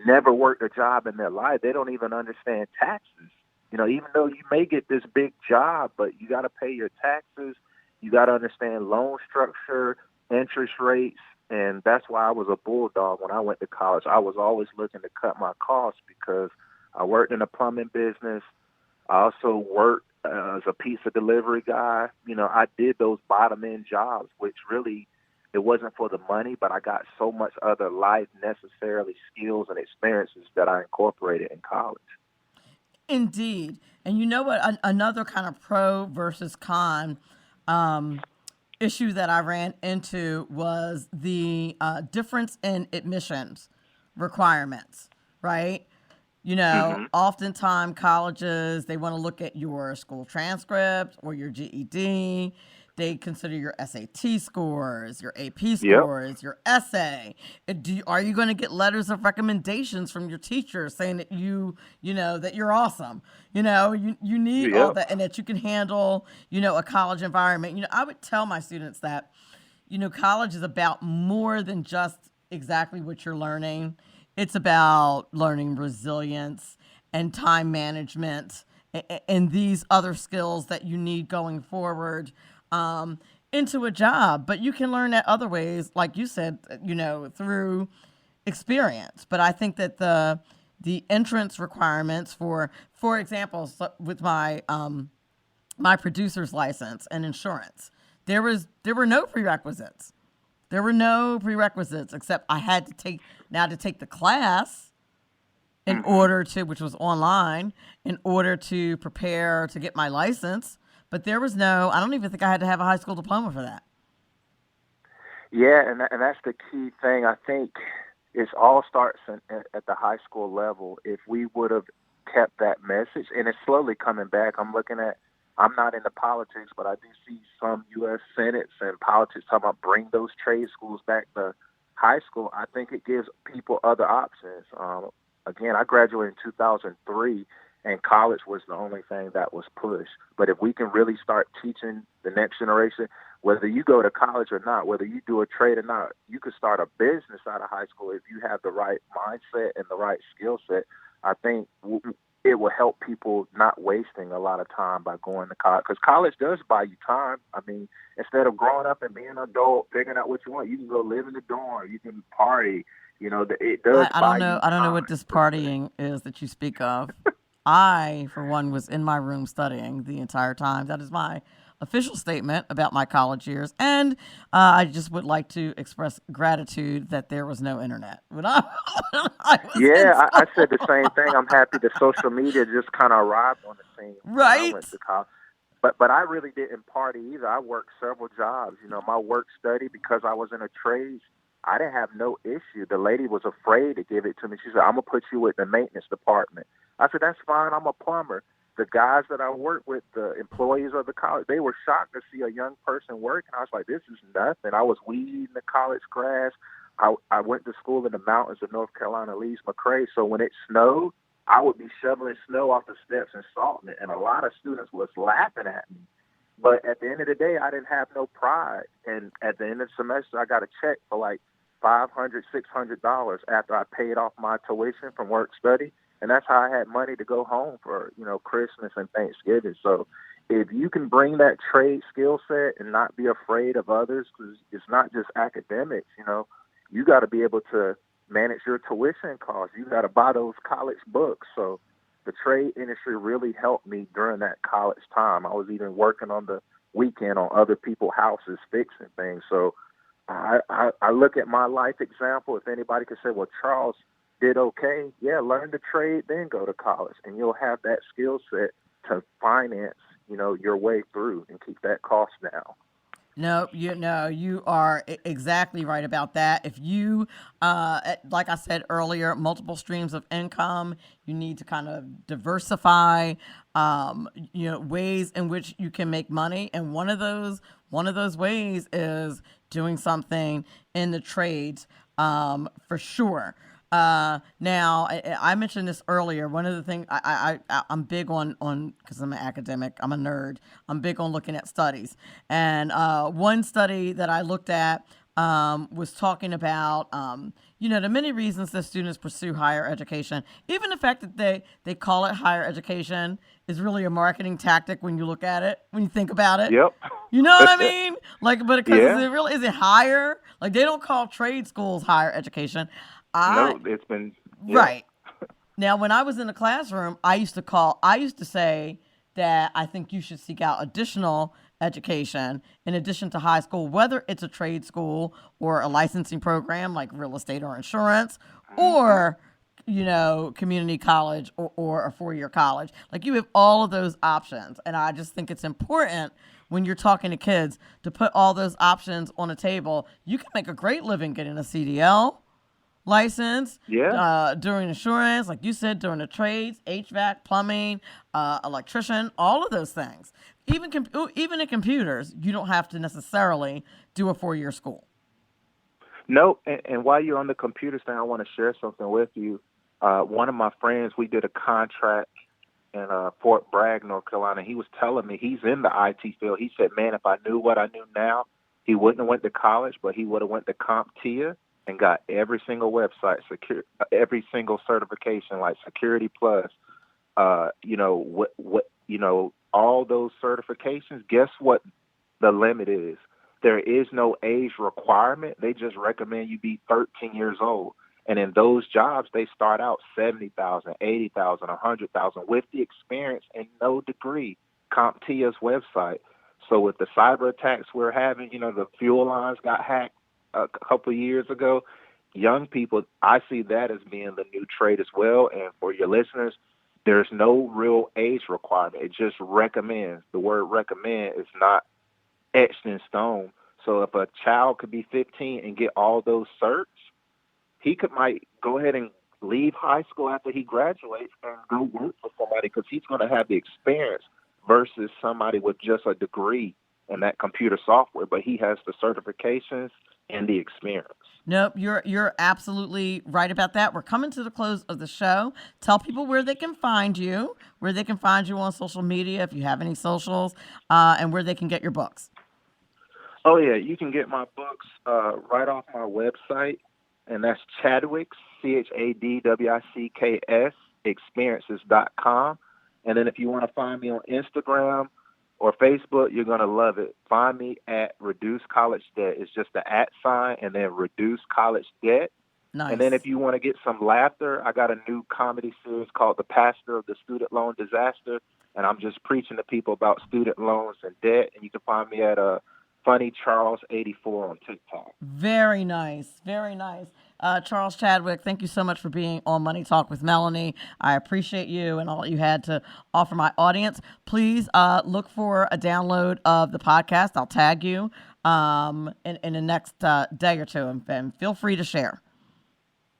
[SPEAKER 14] never worked a job in their life. They don't even understand taxes. You know, even though you may get this big job, but you got to pay your taxes. You got to understand loan structure, interest rates. And that's why I was a bulldog when I went to college. I was always looking to cut my costs, because I worked in the plumbing business. I also worked as a pizza delivery guy. You know, I did those bottom end jobs, which really, it wasn't for the money, but I got so much other life necessarily skills and experiences that I incorporated in college.
[SPEAKER 3] Indeed. And you know what? Another kind of pro versus con issue that I ran into was the difference in admissions requirements, right? You know, oftentimes colleges, they want to look at your school transcript or your GED. They consider your SAT scores, your AP scores, your essay. Are you going to get letters of recommendations from your teacher saying that that you're awesome? You know, you need all that, and that you can handle, a college environment. You know, I would tell my students that, college is about more than just exactly what you're learning. It's about learning resilience and time management and these other skills that you need going forward into a job. But you can learn that other ways, like you said, through experience. But I think that the entrance requirements for example, with my my producer's license and insurance, there were no prerequisites. There were no prerequisites, except I had to take the class in order to, which was online, in order to prepare to get my license. But there was I don't even think I had to have a high school diploma for that.
[SPEAKER 14] Yeah, and that's the key thing. I think it all starts at the high school level. If we would have kept that message, and it's slowly coming back. I'm not into politics, but I do see some U.S. Senates and politics talking about bring those trade schools back to high school. I think it gives people other options. Again, I graduated in 2003, and college was the only thing that was pushed. But if we can really start teaching the next generation, whether you go to college or not, whether you do a trade or not, you could start a business out of high school if you have the right mindset and the right skill set. I think it will help people not wasting a lot of time by going to college, because college does buy you time. I mean, instead of growing up and being an adult, figuring out what you want, you can go live in the dorm, you can party. You know, it does.
[SPEAKER 3] I don't know. I don't know what this partying is that you speak of. I, for one, was in my room studying the entire time. That is my official statement about my college years. And I just would like to express gratitude that there was no internet when I was in school.
[SPEAKER 14] I said the same thing. I'm happy that social media just kind of arrived on the scene.
[SPEAKER 3] Right.
[SPEAKER 14] When I went to college. But I really didn't party either. I worked several jobs. You know, my work study, because I was in a trade, I didn't have no issue. The lady was afraid to give it to me. She said, "I'm going to put you with the maintenance department." I said, "That's fine. I'm a plumber." The guys that I worked with, the employees of the college, they were shocked to see a young person working. I was like, this is nothing. I was weeding the college grass. I went to school in the mountains of North Carolina, Lee's McRae. So when it snowed, I would be shoveling snow off the steps and salting it. And a lot of students was laughing at me. But at the end of the day, I didn't have no pride. And at the end of the semester, I got a check for like $500, $600 after I paid off my tuition from work study. And that's how I had money to go home for, Christmas and Thanksgiving. So if you can bring that trade skill set and not be afraid of others, because it's not just academics, you got to be able to manage your tuition costs. You got to buy those college books. So the trade industry really helped me during that college time. I was even working on the weekend on other people's houses, fixing things. So I look at my life example. If anybody could say, well, Charles did okay, yeah, learn the trade, then go to college, and you'll have that skill set to finance, your way through and keep that cost down.
[SPEAKER 3] No, you are exactly right about that. If you, like I said earlier, multiple streams of income, you need to kind of diversify, ways in which you can make money. And one of those ways is doing something in the trades, for sure. Now, I mentioned this earlier. One of the things I'm big on, because I'm an academic, I'm a nerd, I'm big on looking at studies. And one study that I looked at was talking about, the many reasons that students pursue higher education. Even the fact that they call it higher education is really a marketing tactic when you look at it, when you think about it.
[SPEAKER 14] Yep.
[SPEAKER 3] You know what I mean?
[SPEAKER 14] Yeah.
[SPEAKER 3] Is it higher? Like, they don't call trade schools higher education.
[SPEAKER 14] No, it's been
[SPEAKER 3] right. Now, when I was in the classroom, I used to say that I think you should seek out additional education in addition to high school, whether it's a trade school or a licensing program like real estate or insurance, or community college or a 4-year college. Like, you have all of those options, and I just think it's important when you're talking to kids to put all those options on the table. You can make a great living getting a CDL license, doing insurance, like you said, doing the trades, HVAC, plumbing, electrician, all of those things. Even in computers, you don't have to necessarily do a 4-year school.
[SPEAKER 14] No, and while you're on the computer thing, I want to share something with you. One of my friends, we did a contract in Fort Bragg, North Carolina. He was telling me he's in the IT field. He said, man, if I knew what I knew now, he wouldn't have went to college, but he would have went to CompTIA and got every single website, every single certification, like Security Plus, all those certifications. Guess what the limit is? There is no age requirement. They just recommend you be 13 years old. And in those jobs, they start out $70,000, $80,000, $100,000 with the experience and no degree. CompTIA's website. So with the cyber attacks we're having, the fuel lines got hacked a couple of years ago. Young people, I see that as being the new trade as well. And for your listeners, there's no real age requirement. It just recommends. The word recommend is not etched in stone. So if a child could be 15 and get all those certs, he might go ahead and leave high school after he graduates and go work for somebody, because he's going to have the experience versus somebody with just a degree in that computer software, but he has the certifications and the experience.
[SPEAKER 3] Nope, you're absolutely right about that. We're coming to the close of the show. Tell people where they can find you on social media, if you have any socials, and where they can get your books.
[SPEAKER 14] Oh, yeah, you can get my books right off my website, and that's Chadwick's, CHADWICKS, experiences.com. And then if you want to find me on Instagram or Facebook, you're going to love it. Find me at Reduce College Debt. It's just the @ and then Reduce College Debt.
[SPEAKER 3] Nice.
[SPEAKER 14] And then if you want to get some laughter, I got a new comedy series called The Pastor of the Student Loan Disaster, and I'm just preaching to people about student loans and debt. And you can find me at Funny Charles 84 on TikTok.
[SPEAKER 3] Very nice. Very nice. Charles Chadwick, thank you so much for being on Money Talk with Melanie. I appreciate you and all you had to offer my audience. Please look for a download of the podcast. I'll tag you in the next day or two, and feel free to share.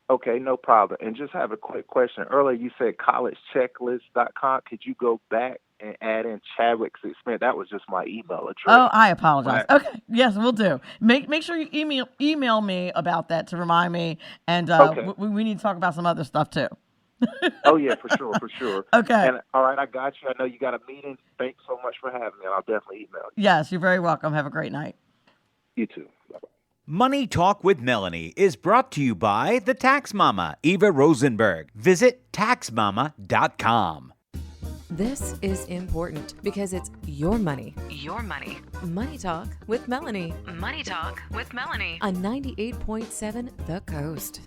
[SPEAKER 14] Okay, no problem. And just have a quick question. Earlier you said collegechecklist.com. Could you go back and add in Chadwick's experience? That was just my email address.
[SPEAKER 3] Oh, I apologize. Okay, yes, we'll do. Make sure you email me about that to remind me, and
[SPEAKER 14] okay.
[SPEAKER 3] we need to talk about some other stuff too.
[SPEAKER 14] Oh yeah, for sure.
[SPEAKER 3] Okay.
[SPEAKER 14] And all right, I got you. I know you got a meeting. Thanks so much for having me. I'll definitely email you.
[SPEAKER 3] Yes, you're very welcome. Have a great night.
[SPEAKER 14] You too. Bye-bye.
[SPEAKER 1] Money Talk with Melanie is brought to you by the Tax Mama, Eva Rosenberg. Visit taxmama.com.
[SPEAKER 2] This is important because it's your money. Your money. Money Talk with Melanie. Money Talk with Melanie on 98.7 The Coast.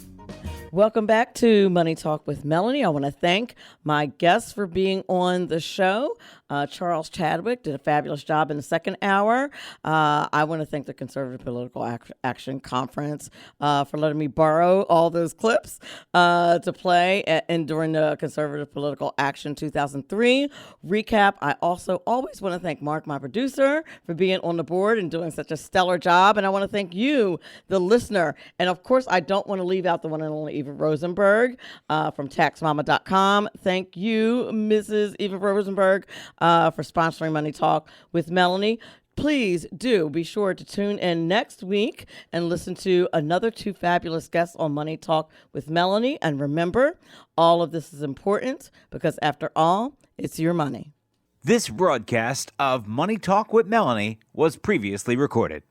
[SPEAKER 3] Welcome back to Money Talk with Melanie. I want to thank my guests for being on the show. Charles Chadwick did a fabulous job in the second hour. I want to thank the Conservative Political Action Conference for letting me borrow all those clips to play during the Conservative Political Action 2003 recap. I also always want to thank Mark, my producer, for being on the board and doing such a stellar job. And I want to thank you, the listener. And of course, I don't want to leave out the one and only Eva Rosenberg from taxmama.com. Thank you, Mrs. Eva Rosenberg, for sponsoring Money Talk with Melanie. Please do be sure to tune in next week and listen to another two fabulous guests on Money Talk with Melanie. And remember, all of this is important because after all, it's your money.
[SPEAKER 1] This broadcast of Money Talk with Melanie was previously recorded.